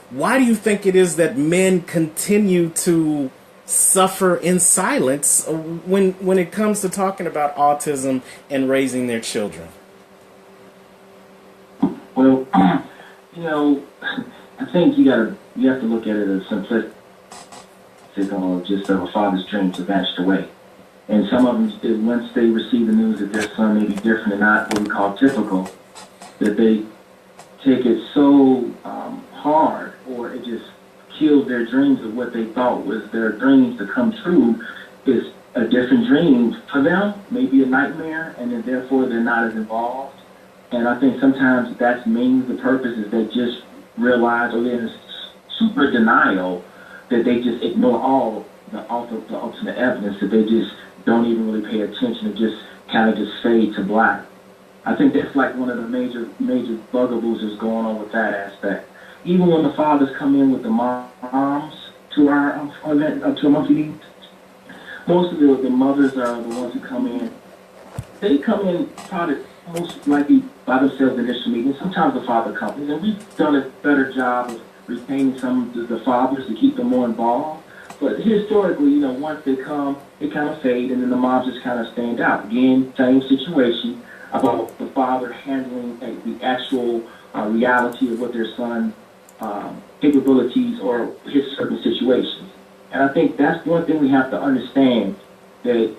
why do you think it is that men continue to suffer in silence when it comes to talking about autism and raising their children? Well, I think you have to look at it as simplistic. Just a father's dreams have vanished away. And some of them, once they receive the news that their son may be different and not what we call typical, that they take it so hard, or it just kills their dreams of what they thought was their dreams to come true. Is a different dream for them, maybe a nightmare, and then therefore they're not as involved. And I think sometimes that's mainly the purpose, is they just realize, or they're in super denial, that they just ignore all the ultimate evidence, that they just don't even really pay attention and just kind of just fade to black. I think that's like one of the major bugaboos that's going on with that aspect. Even when the fathers come in with the moms to our event, to a monthly meeting, most of the mothers are the ones who come in. They come in probably most likely by themselves in initial meetings. Sometimes the father comes, and we've done a better job of retaining some of the fathers to keep them more involved. But historically, once they come, they kind of fade, and then the moms just kind of stand out. Again, same situation about the father handling the actual reality of what their son capabilities or his certain situations. And I think that's one thing we have to understand, that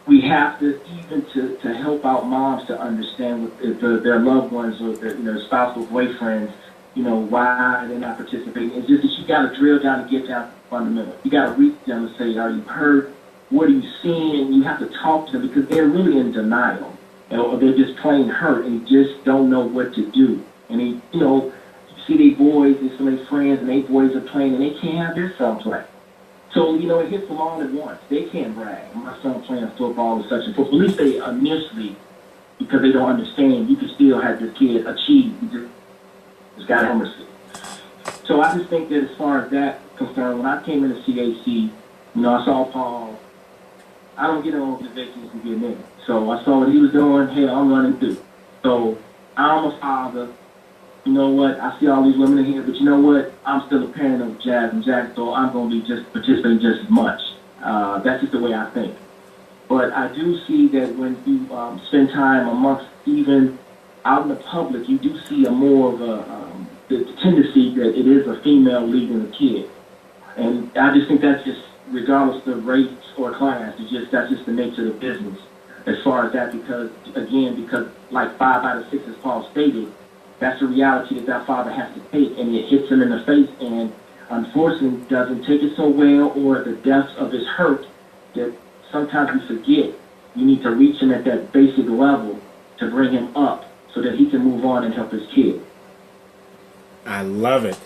we have to, even to help out moms to understand with their loved ones or their spouse or boyfriends, why they're not participating. It's just that you got to drill down and get down to fundamental. You got to reach them and say, are you hurt? What are you seeing? You have to talk to them, because they're really in denial. Or they're just plain hurt and just don't know what to do. And you see their boys and some of their friends, and their boys are playing, and they can't have their son play. So, it hits them all at once. They can't brag. My son playing football and such and forth. At least they initially, because they don't understand, you can still have this kid achieve. It's got honesty. So I just think that as far as that concerned, when I came into CAC, I saw Paul. I don't get on organizations to get in. So I saw what he was doing. Hey, I'm running through. So I'm a father. You know what? I see all these women in here, but you know what? I'm still a parent of Jazz and Jack, so I'm going to be just participating just as much. That's just the way I think. But I do see that when you spend time amongst, even out in the public, you do see a more of the tendency that it is a female leading the kid. And I just think that's just, regardless of race or class, that's just the nature of the business as far as that, because like 5 out of 6, as Paul stated, that's the reality that father has to take, and it hits him in the face, and unfortunately doesn't take it so well, or the depths of his hurt that sometimes we forget. You need to reach him at that basic level to bring him up so that he can move on and help his kid. I love it.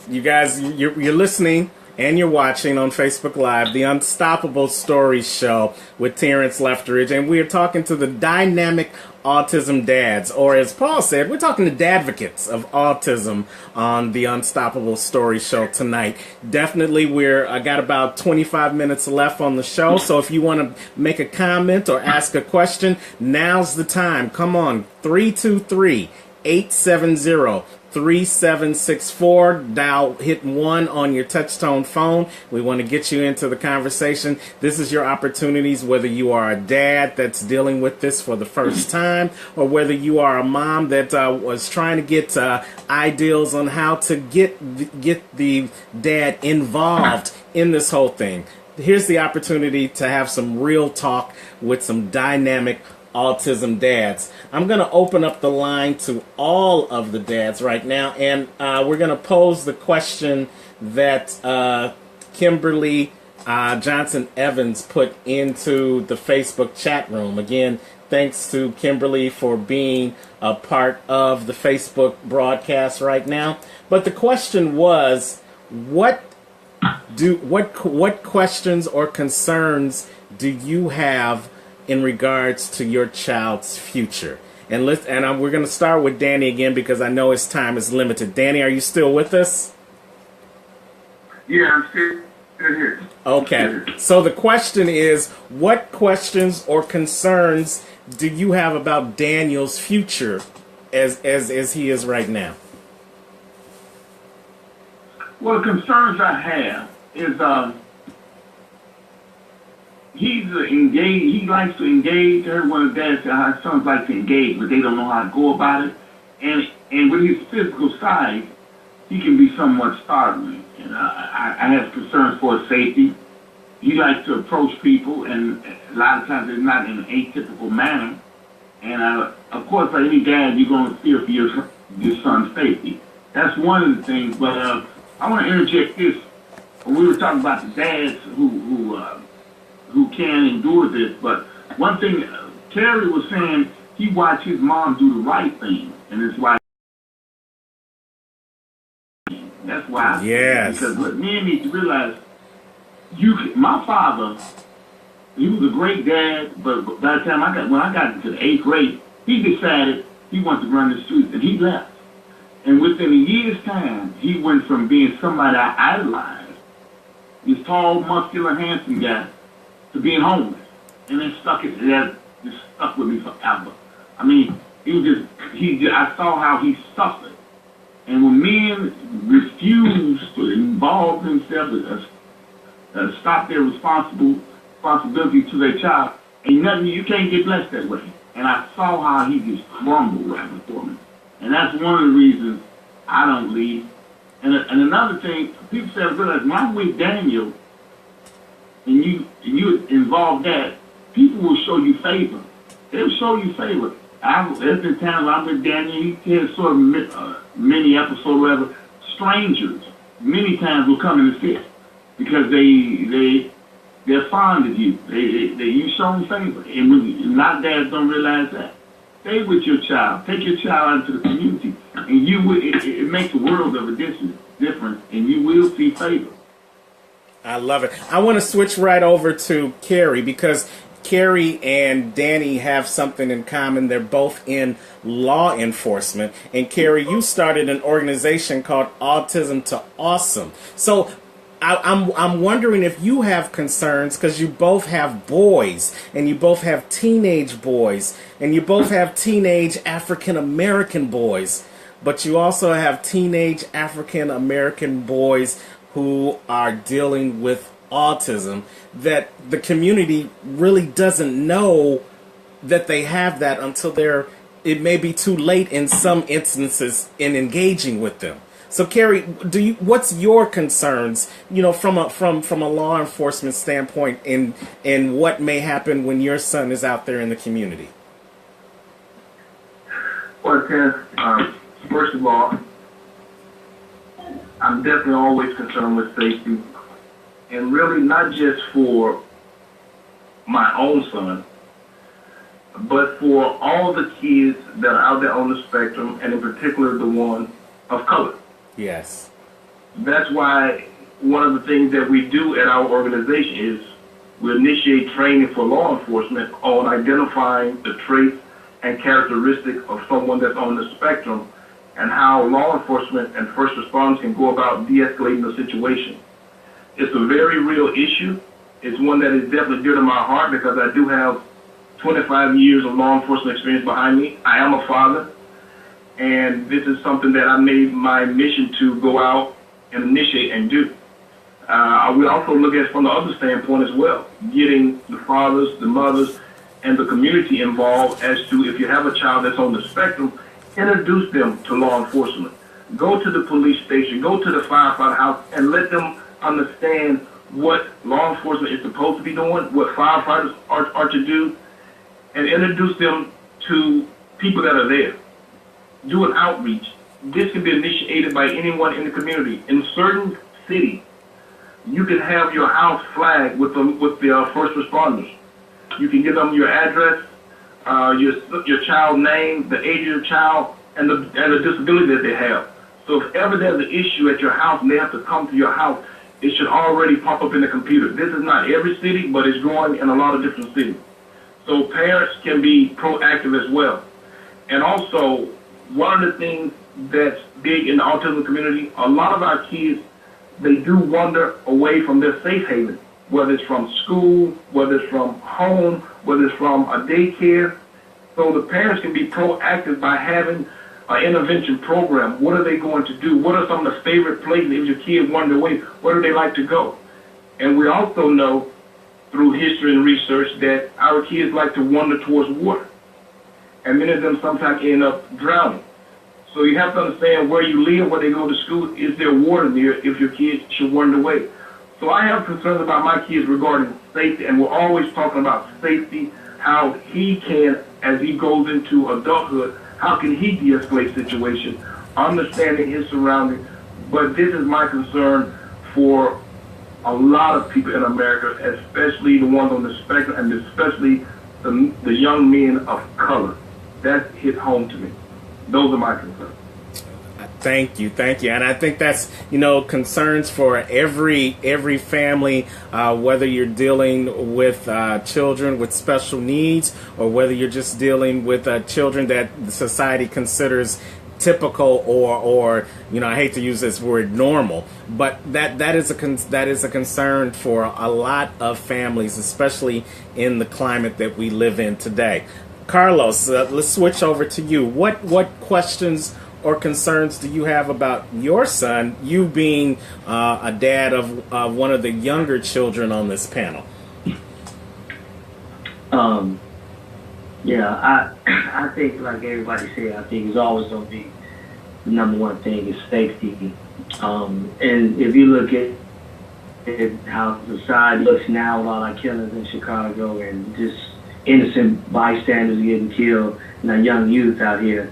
You guys, you're listening and you're watching on Facebook Live, the Unstoppable Stories Show with Terrance Leftridge, and we are talking to the dynamic autism dads, or as Paul said, we're talking to dadvocates of autism on the Unstoppable Stories Show tonight. Definitely, I got about 25 minutes left on the show, so if you want to make a comment or ask a question, now's the time. Come on, 323-870-3764. Dial, hit 1 on your touch-tone phone. We want to get you into the conversation. This is your opportunities, whether you are a dad that's dealing with this for the first time, or whether you are a mom that was trying to get ideals on how to get the dad involved in this whole thing. Here's the opportunity to have some real talk with some dynamic autism dads. I'm going to open up the line to all of the dads right now, and we're going to pose the question that Kimberly Johnson Evans put into the Facebook chat room. Again, thanks to Kimberly for being a part of the Facebook broadcast right now. But the question was, what questions or concerns do you have in regards to your child's future? And we're going to start with Danny again because I know his time is limited. Danny, are you still with us? Yeah, I'm still here. Okay. So the question is, what questions or concerns do you have about Daniel's future as he is right now? Well, the concerns I have is he's engaged. He likes to engage. Everyone of dads say how sons like to engage, but they don't know how to go about it. And with his physical side, he can be somewhat startling. And I have concerns for his safety. He likes to approach people, and a lot of times it's not in an atypical manner. And of course, like any dad, you're going to fear for your son's safety. That's one of the things. But I want to interject this. When we were talking about the dads who can endure this, but one thing, Terry was saying he watched his mom do the right thing, and it's why. That's why. Yes. Because what men need to realize, my father, he was a great dad, but by the time when I got into the 8th grade, he decided he wanted to run the streets, and he left. And within a year's time, he went from being somebody I idolized, this tall, muscular, handsome guy, to being homeless. And it just stuck with me forever. I mean, I saw how he suffered. And when men refuse to involve themselves, stop their responsibility to their child, ain't nothing, you can't get blessed that way. And I saw how he just crumbled right before me. And that's one of the reasons I don't leave. And another thing, people say, realize when I'm with Daniel, and you involve that, people will show you favor. They'll show you favor. There's been times when I'm with Daniel, he tells sort of mini episode or whatever, strangers many times will come and assist because they're fond of you. You show them favor. And a lot of dads don't realize that. Stay with your child. Take your child out into the community, and it makes a world of a difference, and you will see favor. I love it. I want to switch right over to Carrie because Carrie and Danny have something in common. They're both in law enforcement. And Carrie, you started an organization called Autism to Awesome. So I'm wondering if you have concerns because you both have boys and you both have teenage boys and you both have teenage African American boys, but you also have teenage African American boys who are dealing with autism that the community really doesn't know that they have that until it may be too late in some instances in engaging with them. So Carrie, what's your concerns, from a law enforcement standpoint in what may happen when your son is out there in the community? Well, Terrance, first of all, I'm definitely always concerned with safety, and really not just for my own son, but for all the kids that are out there on the spectrum, and in particular the one of color. Yes. That's why one of the things that we do at our organization is we initiate training for law enforcement on identifying the traits and characteristics of someone that's on the spectrum and how law enforcement and first responders can go about de-escalating the situation. It's a very real issue. It's one that is definitely dear to my heart because I do have 25 years of law enforcement experience behind me. I am a father, and this is something that I made my mission to go out and initiate and do. We also look at it from the other standpoint as well, getting the fathers, the mothers, and the community involved as to if you have a child that's on the spectrum, introduce them to law enforcement. Go to the police station, go to the firefighter house, and let them understand what law enforcement is supposed to be doing, what firefighters are to do, and introduce them to people that are there. Do an outreach. This can be initiated by anyone in the community. In certain cities, you can have your house flagged with the first responders. You can give them your address, your child's name, the age of your child, and the disability that they have. So if ever there's an issue at your house and they have to come to your house, it should already pop up in the computer. This is not every city, but it's growing in a lot of different cities. So parents can be proactive as well. And also, one of the things that's big in the autism community, a lot of our kids, they do wander away from their safe haven, whether it's from school, whether it's from home, whether it's from a daycare. So the parents can be proactive by having an intervention program. What are they going to do? What are some of the favorite places if your kid wander away? Where do they like to go? And we also know through history and research that our kids like to wander towards water. And many of them sometimes end up drowning. So you have to understand where you live, where they go to school. Is there water near if your kids should wander away? So I have concerns about my kids regarding safety, and we're always talking about safety, how he can, as he goes into adulthood, how can he de-escalate situations, understanding his surroundings. But this is my concern for a lot of people in America, especially the ones on the spectrum, and especially the young men of color. That hit home to me. Those are my concerns. Thank you, and I think that's concerns for every family, whether you're dealing with children with special needs or whether you're just dealing with children that society considers typical or I hate to use this word normal, but that is a concern for a lot of families, especially in the climate that we live in today. Carlos, let's switch over to you. What questions or concerns do you have about your son, you being a dad of one of the younger children on this panel? I think like everybody said, I think it's always going to be the number one thing is safety. And if you look at how society looks now with all our killings in Chicago and just innocent bystanders getting killed and young youth out here,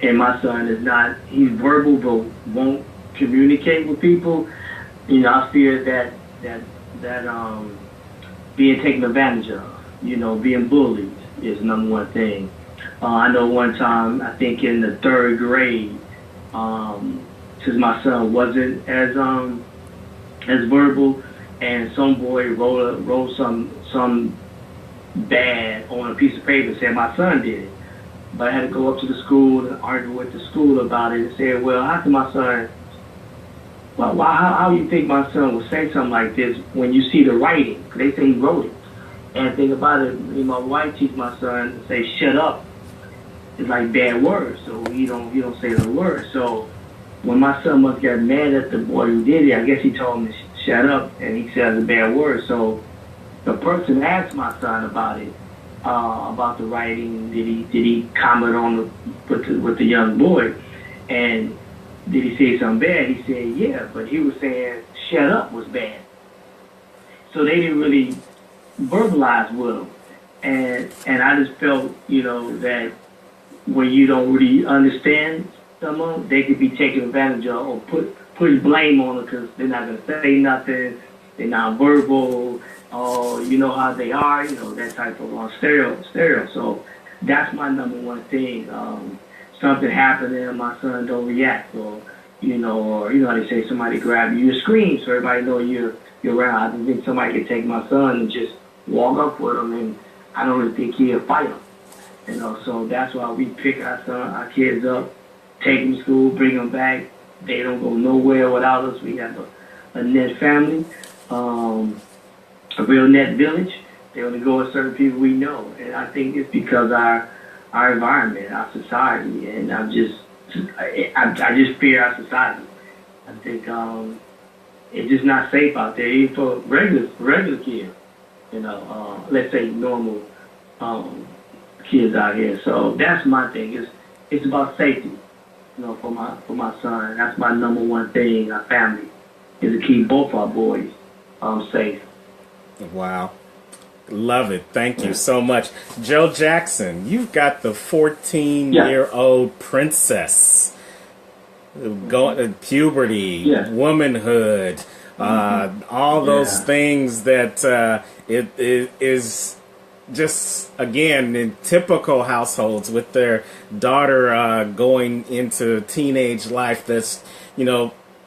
and my son is not, he's verbal but won't communicate with people. I fear that being taken advantage of, being bullied is number one thing. I know one time, I think in the third grade, since my son wasn't as verbal, and some boy wrote some bad on a piece of paper and said my son did it. But I had to go up to the school and argue with the school about it and say, well, how can my son, how do you think my son would say something like this when you see the writing? They say he wrote it. And the thing about it, my wife teaches my son to say, shut up. It's like bad words, so he don't say the words. So when my son must get mad at the boy who did it, I guess he told him to shut up, and he said a bad word. So the person asked my son about it, about the writing. Did he comment on with the young boy, and did he say something bad? He said yeah, but he was saying shut up was bad. So they didn't really verbalize with him, and I just felt that when you don't really understand someone, they could be taken advantage of or put blame on them because they're not going to say nothing, they're not verbal. You know how they are, that type of stereo. So that's my number one thing. something happened and my son don't react, or how they say somebody grab you, you scream so everybody know you're around. I don't think somebody could take my son and just walk up with him, and I don't really think he'll fight him. So that's why we pick our kids up, take them to school, bring them back. They don't go nowhere without us. We have a net family, a real net village. They only go with certain people we know, and I think it's because our environment, our society, and I just fear our society. I think it's just not safe out there, even for regular kids. Let's say normal kids out here. So that's my thing. It's about safety. For my son, that's my number one thing. Our family is to keep both our boys safe. Wow. Love it. Thank you so much. Joe Jackson, you've got the 14-year-old princess going to puberty, womanhood, all those things that it is just, again, in typical households with their daughter going into teenage life that's,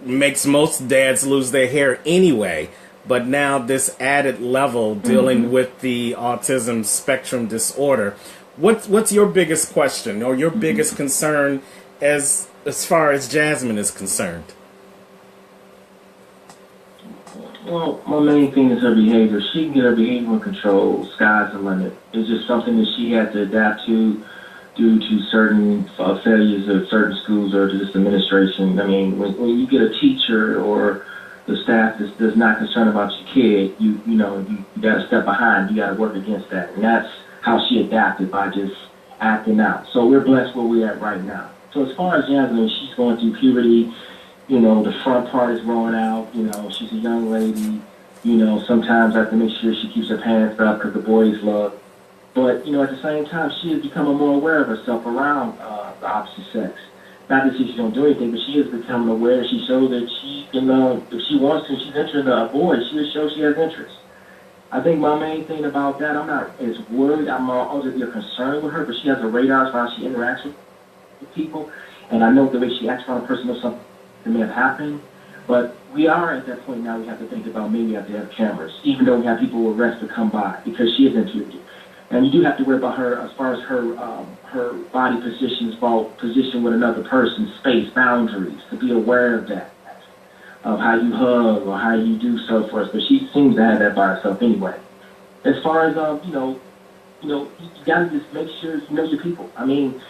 makes most dads lose their hair anyway. But now this added level dealing with the autism spectrum disorder. What's your biggest question or your biggest concern as far as Jasmine is concerned? Well, my main thing is her behavior. She can get her behavior under control. Sky's the limit. It's just something that she had to adapt to due to certain failures of certain schools or just administration. I mean, when you get a teacher or the staff that's not concerned about your kid, you got to step behind. You got to work against that. And that's how she adapted, by just acting out. So we're blessed where we're at right now. So as far as Jasmine, she's going through puberty. The front part is growing out. She's a young lady. Sometimes I have to make sure she keeps her pants up because the boys love. But, at the same time, she is becoming more aware of herself around the opposite sex. Not that she don't do anything, but she is becoming aware. She shows that she can, if she wants to, she's interested in a boy, she will show she has interest. I think my main thing about that, I'm not as worried. I'm always concerned with her, but she has a radar as far as she interacts with people. And I know the way she acts around a person or something that may have happened. But we are at that point now, we have to think about maybe we have to have cameras, even though we have people with arrest to come by, because she is in puberty. And you do have to worry about her as far as her body position with another person's space, boundaries, to be aware of that, of how you hug or how you do so forth. But she seems to have that by herself anyway. As far as, you got to just make sure you know your people. I mean,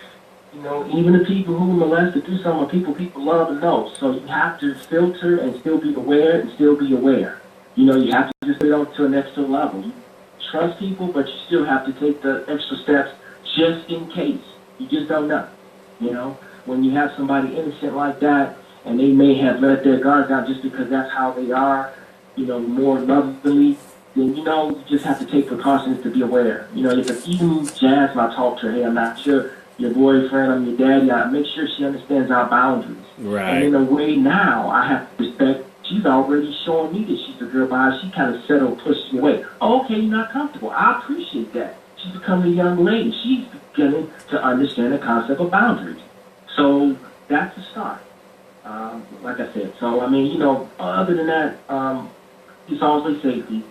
even the people who molest or do something, people love and know. So you have to filter and still be aware and still be aware. You have to just get on to an extra level. Trust people, but you still have to take the extra steps just in case. You just don't know. When you have somebody innocent like that, and they may have let their guard down just because that's how they are, more lovingly, then, you just have to take precautions to be aware. If even Jasmine, I talk to her, hey, I'm not your boyfriend, I'm your daddy, I make sure she understands our boundaries. Right. And in a way now, I have to respect. She's already showing me that she's a girl, but she kind of settled, pushed me away. Oh, okay, you're not comfortable. I appreciate that. She's becoming a young lady. She's beginning to understand the concept of boundaries. So that's the start. Like I said. So, other than that, it's always safety.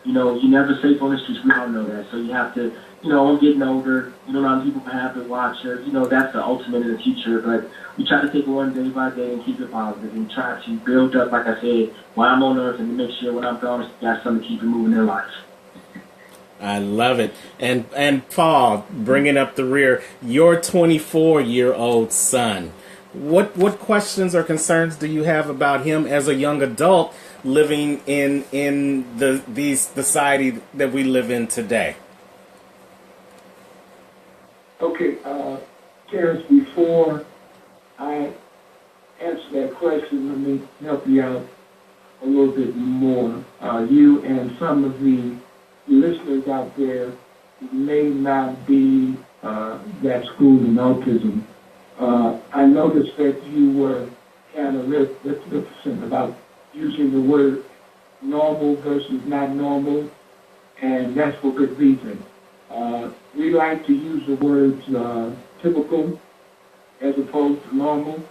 You're never safe on the streets. We all know that. So you have to, I'm getting older. A lot of people have to watch her. That's the ultimate in the future. But we try to take it one day by day and keep it positive and try to build up, like I said, while I'm on earth and to make sure when I'm gone, it's got something to keep it moving in life. I love it. And Paul, bringing up the rear, your 24-year-old son. What questions or concerns do you have about him as a young adult living in the society that we live in today? Okay, Terrance, before I answer that question, let me help you out a little bit more. You and some of the listeners out there may not be that schooled in autism. I noticed that you were kind of reticent about using the word normal versus not normal, and that's for good reason. We like to use the words typical as opposed to normal.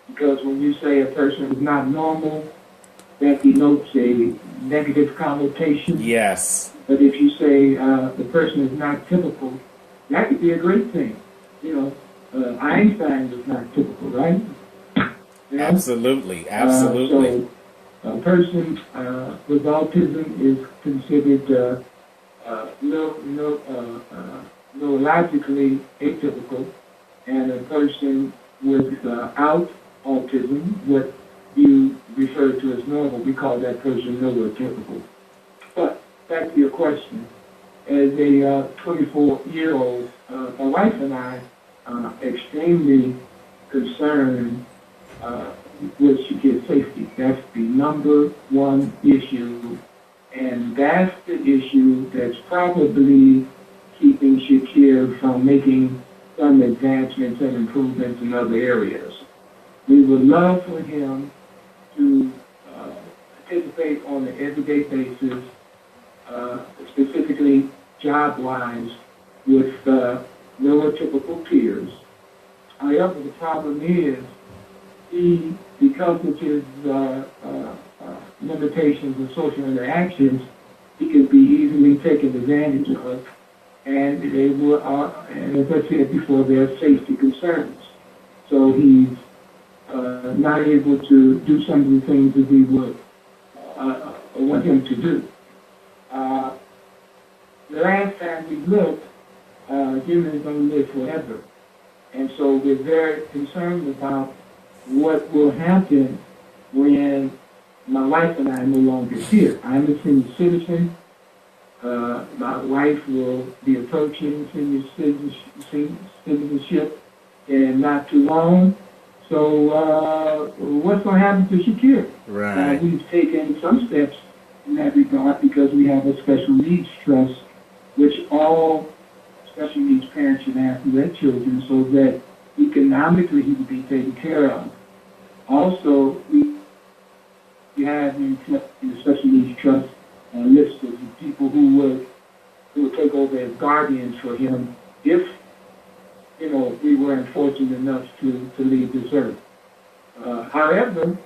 Because when you say a person is not normal, that denotes a negative connotation. Yes. But if you say the person is not typical, that could be a great thing. Einstein was not typical, right? Yeah? Absolutely. Absolutely. So a person with autism is considered neurologically atypical, and a person without autism, what you refer to as normal, we call that person neurotypical. But back to your question, as a 24-year-old, my wife and I are extremely concerned with Shakir's safety. That's the number one issue, and that's the issue that's probably keeping Shakir from making some advancements and improvements in other areas. We would love for him to participate on an everyday basis, specifically job-wise, with neurotypical peers. However, the problem is, because of his limitations in social interactions, he can be easily taken advantage of, and they will, and as I said before, there are safety concerns. So he's not able to do some of the things that we would want him to do. The last time we looked, humans don't live forever. And so we're very concerned about what will happen when my wife and I are no longer here. I'm a senior citizen. My wife will be approaching senior citizenship in not too long. So what's going to happen to Shakir? Right. We've taken some steps in that regard because we have a special needs trust, which all special needs parents should have for their children so that economically he would be taken care of. Also, we have in the special needs trust a list of people who would take over as guardians for him if we were unfortunate enough to leave this earth. However,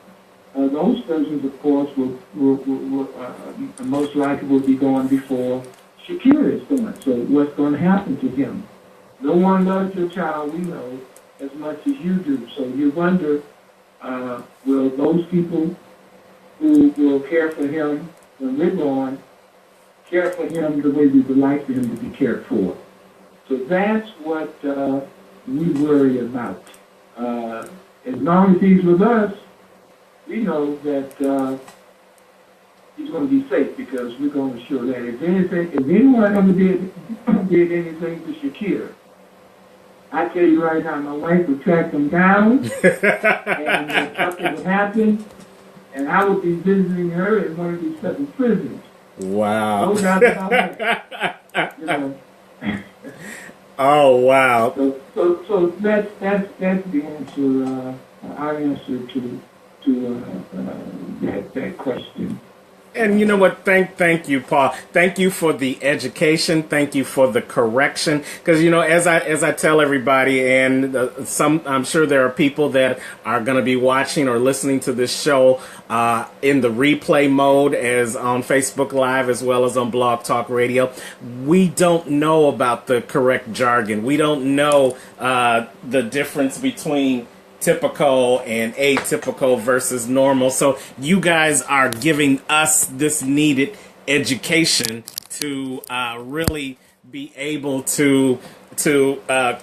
those persons, of course, will most likely will be gone before Shakir is gone. So what's going to happen to him? No one loves your child, we know, as much as you do. So you wonder, will those people who will care for him when we're gone care for him the way we would like for him to be cared for? So that's what we worry about. As long as he's with us, we know that he's going to be safe because we're going to show that. If anyone ever did anything to Shakir, I tell you right now, my wife would track them down, and something would happen, and I would be visiting her in one of these seven prisons. Wow. No doubt about that. Oh, wow. So that's the answer. Our answer to that question. And you know what? Thank you, Paul. Thank you for the education. Thank you for the correction. Because as I tell everybody, and I'm sure there are people that are going to be watching or listening to this show in the replay mode, as on Facebook Live as well as on Blog Talk Radio. We don't know about the correct jargon. We don't know the difference between typical and atypical versus normal. So you guys are giving us this needed education to really be able to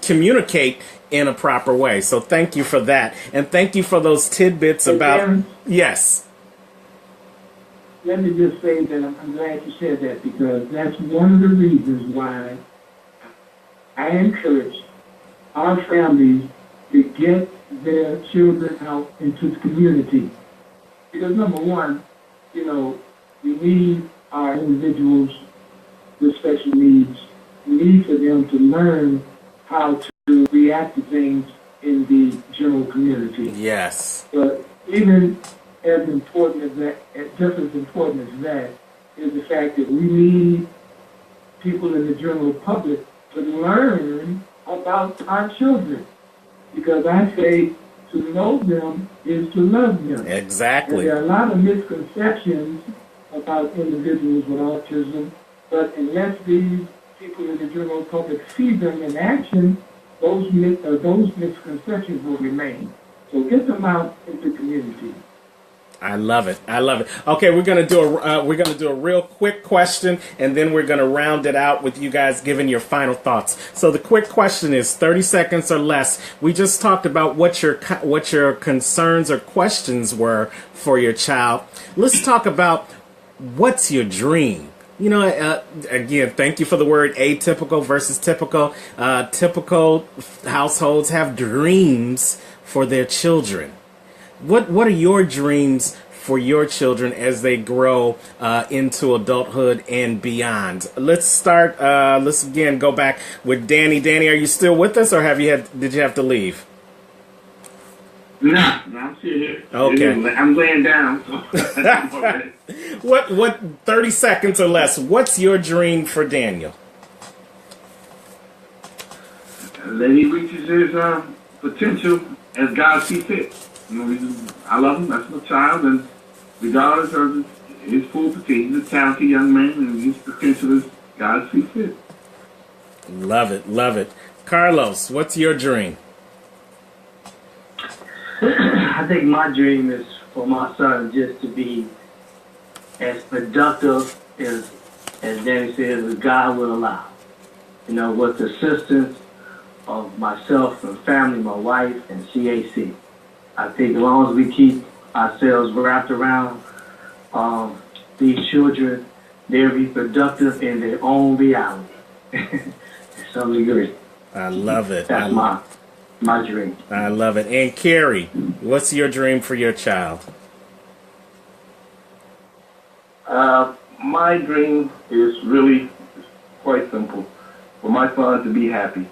communicate in a proper way. So thank you for that. And thank you for those tidbits about... Terrance, yes. Let me just say that I'm glad you said that, because that's one of the reasons why I encourage our families to get their children out into the community. Because number one, we need our individuals with special needs. We need for them to learn how to react to things in the general community. Yes. But even as important as that, just as important as that, is the fact that we need people in the general public to learn about our children. because I say to know them is to love them. Exactly. And there are a lot of misconceptions about individuals with autism, but unless these people in the general public see them in action, those misconceptions will remain. So get them out into the community. I love it. I love it. Okay, we're gonna do a real quick question, and then we're gonna round it out with you guys giving your final thoughts. So the quick question is 30 seconds or less. We just talked about what your concerns or questions were for your child. Let's talk about what's your dream. You know, again, thank you for the word atypical versus typical. Typical households have dreams for their children. What are your dreams for your children as they grow into adulthood and beyond? Let's start. Let's again go back with Danny. Danny, are you still with us, or did you have to leave? No, I'm still here. Okay. I'm laying down. So What 30 seconds or less? What's your dream for Daniel? Let he reaches his potential as God sees fit. You know, I love him. That's my child, and regardless of his full potential, he's a talented young man, and his potential is God sees fit. Love it, love it. Carlos, what's your dream? I think my dream is for my son just to be as productive as Danny says, as God will allow. You know, with the assistance of myself and family, my wife, and CAC. I think as long as we keep ourselves wrapped around these children, they'll be productive in their own reality. To some degree. I love it. That's my dream. I love it. And Carrie, what's your dream for your child? My dream is really quite simple. For my son to be happy.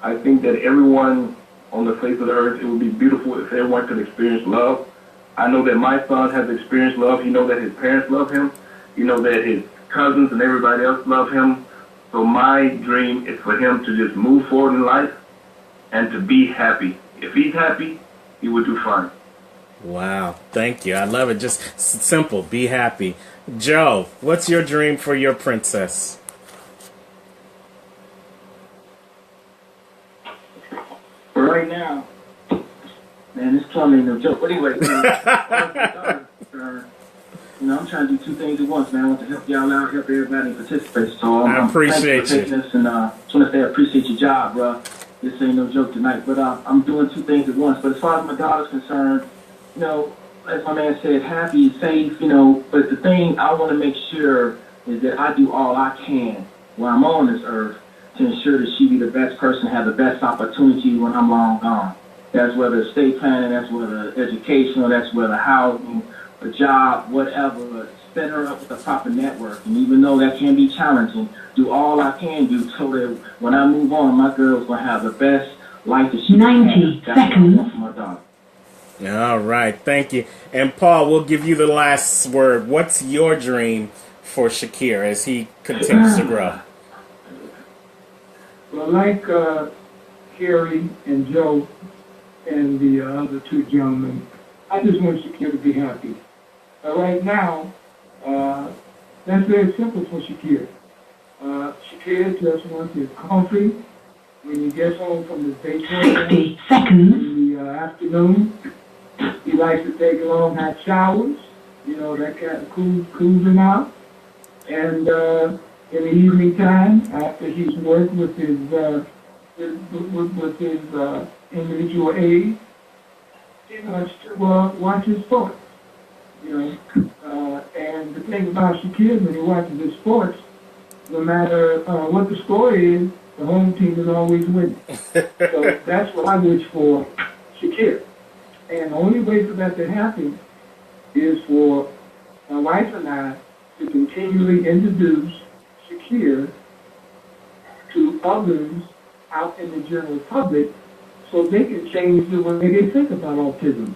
I think that everyone on the face of the earth, it would be beautiful if everyone could experience love. I know that my son has experienced love. He knows that his parents love him. He knows that his cousins and everybody else love him. So my dream is for him to just move forward in life and to be happy. If he's happy, he will do fine. Wow. Thank you. I love it. Just simple. Be happy. Joe, what's your dream for your princess? Right now, man, it's totally no joke. But anyway, I'm trying to do two things at once, man. I want to help y'all out, help everybody participate. So I appreciate thanks for taking this, and just want to say I appreciate your job, bro. This ain't no joke tonight. But I'm doing two things at once. But as far as my daughter's concerned, as my man said, happy, safe, But the thing I want to make sure is that I do all I can while I'm on this earth to ensure that she be the best person, have the best opportunity when I'm long gone. That's whether estate planning, that's whether educational, that's whether housing, a job, whatever. Set her up with a proper network. And even though that can be challenging, do all I can do so that when I move on, my girl's going to have the best life that she can have. 90 seconds. For my daughter. All right. Thank you. And Paul, we'll give you the last word. What's your dream for Shakir as he continues to grow? Well, like Carrie and Joe and the other two gentlemen, I just want Shakir to be happy. Right now, that's very simple for Shakir. Shakir just wants his coffee when he gets home from his daytime 60 seconds. in the afternoon. He likes to take long hot showers, that kind of cools him out. And in the evening time, after he's worked with his individual aides, he wants to watch his sports. And the thing about Shakir, when he watches his sports, no matter what the score is, the home team is always winning. So that's what I wish for Shakir. And the only way for that to happen is for my wife and I to continually introduce Shakir to others out in the general public so they can change the way they think about autism.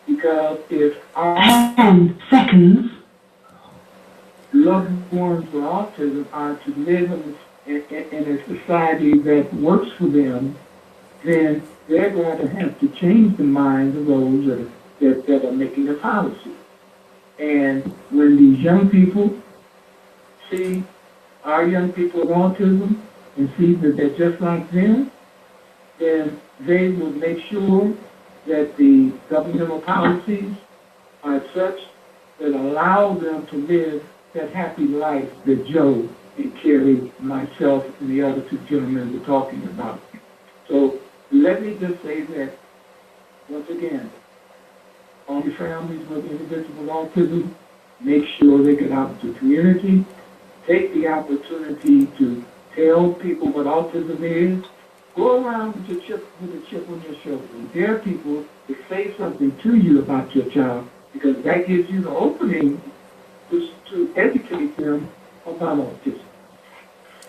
Because if our 10 seconds. loved ones with autism are to live in a society that works for them then they're going to have to change the minds of those that are making the policy. And when these young people see our young people with autism and see that they're just like them, then they will make sure that the governmental policies are such that allow them to live that happy life that Joe and Kerry, myself, and the other two gentlemen were talking about. So let me just say that, once again, all the families with individuals with autism, make sure they get out to the community, take the opportunity to tell people what autism is, go around with a chip on your shoulder, and dare people to say something to you about your child, because that gives you the opening to educate them about autism.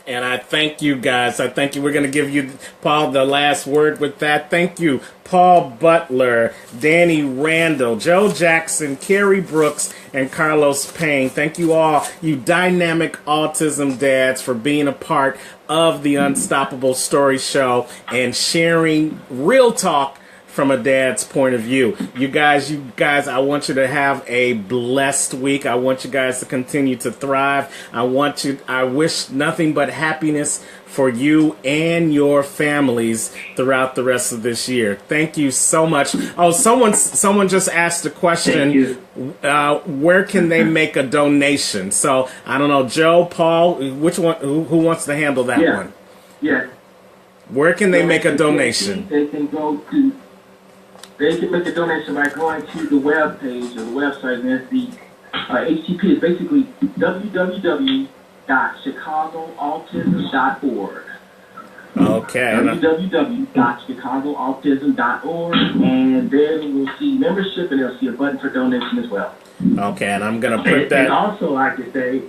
And I thank you guys. I thank you. We're going to give you, Paul, the last word with that. Thank you, Paul Butler, Danny Randall, Joe Jackson, Kerry Brooks, and Carlos Payne. Thank you all, you dynamic autism dads, for being a part of the Unstoppable Story Show and sharing real talk from a dad's point of view. You guys, I want you to have a blessed week. I want you guys to continue to thrive. I wish nothing but happiness for you and your families throughout the rest of this year. Thank you so much. Oh, someone just asked a question. Where can they make a donation? So I don't know, Joe, Paul, which one? Who wants to handle that one? Yeah. Where can they make a donation? They can make a donation by going to the web page or the website, and it's the HTTP is basically www.chicagoautism.org. Okay. www.chicagoautism.org, and then we'll see membership, and they'll see a button for donation as well. Okay, and I'm going to put that. And also, like to say,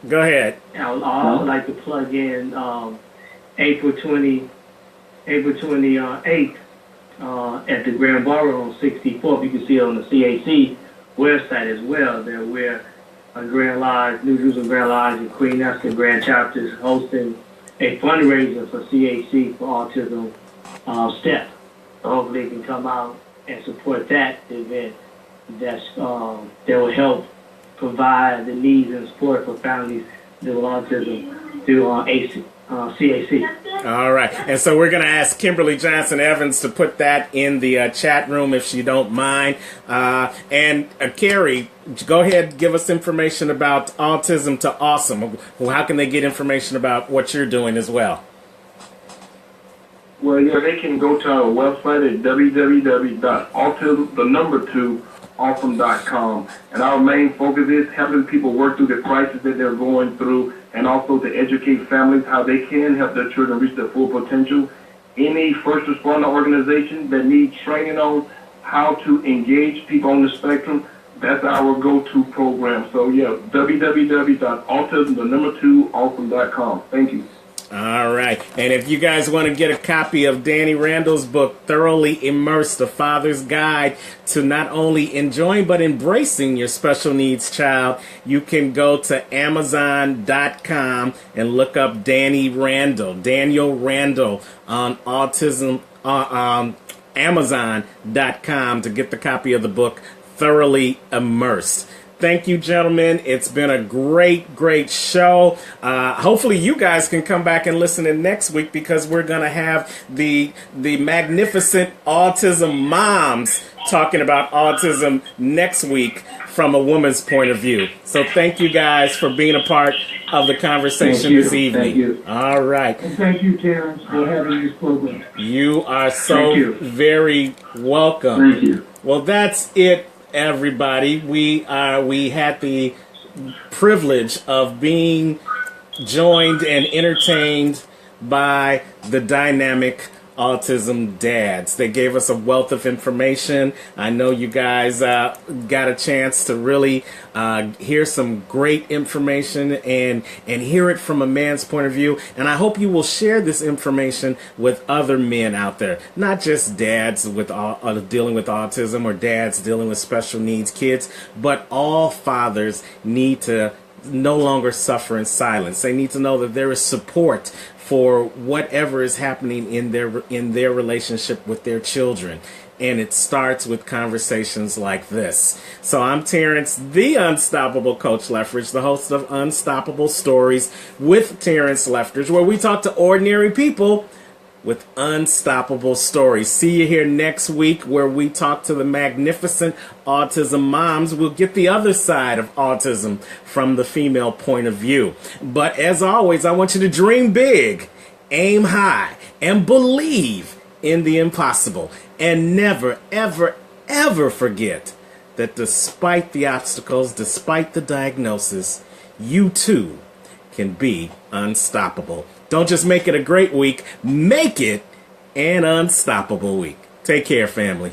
go ahead. I would also like to plug in April 28th. At the Grand Borough on 64th. You can see it on the CAC website as well, that we're Grand Lodge, New Jerusalem Grand Lodge, and Queen Esther Grand Chapters hosting a fundraiser for CAC for Autism STEP. So hopefully they can come out and support that event that will help provide the needs and support for families with autism through CAC. All right. And so we're going to ask Kimberly Johnson Evans to put that in the chat room if she don't mind. And Carrie, go ahead, give us information about Autism to Awesome. How can they get information about what you're doing as well? Well, yeah, they can go to our website at www.autism2awesome.com. And our main focus is helping people work through the crisis that they're going through, and also to educate families how they can help their children reach their full potential. Any first responder organization that needs training on how to engage people on the spectrum, that's our go-to program. So, yeah, www.autism2awesome.com. Thank you. All right. And if you guys want to get a copy of Danny Randall's book, Thoroughly Immersed, A Father's Guide to Not Only Enjoying but Embracing Your Special Needs Child, you can go to Amazon.com and look up Danny Randall, Daniel Randall on Autism, Amazon.com to get the copy of the book, Thoroughly Immersed. Thank you, gentlemen. It's been a great, great show. Hopefully you guys can come back and listen in next week, because we're going to have the magnificent autism moms talking about autism next week from a woman's point of view. So thank you guys for being a part of the conversation this evening. Thank you. All right. And thank you, Terrance, for having this program. You are so very welcome. Thank you. Well, that's it, everybody. We had the privilege of being joined and entertained by the dynamic autism dads. They gave us a wealth of information. I know you guys got a chance to really hear some great information and hear it from a man's point of view. And I hope you will share this information with other men out there, not just dads with dealing with autism or dads dealing with special needs kids, but all fathers need to no longer suffer in silence. They need to know that there is support for whatever is happening in their relationship with their children. And it starts with conversations like this. So I'm Terrance, the Unstoppable Coach Leftridge, the host of Unstoppable Stories with Terrance Leftridge, where we talk to ordinary people with unstoppable stories. See you here next week, where we talk to the magnificent autism moms. We'll get the other side of autism from the female point of view. But as always, I want you to dream big, aim high, and believe in the impossible. And never, ever, ever forget that despite the obstacles, despite the diagnosis, you too can be unstoppable. Don't just make it a great week, make it an unstoppable week. Take care, family.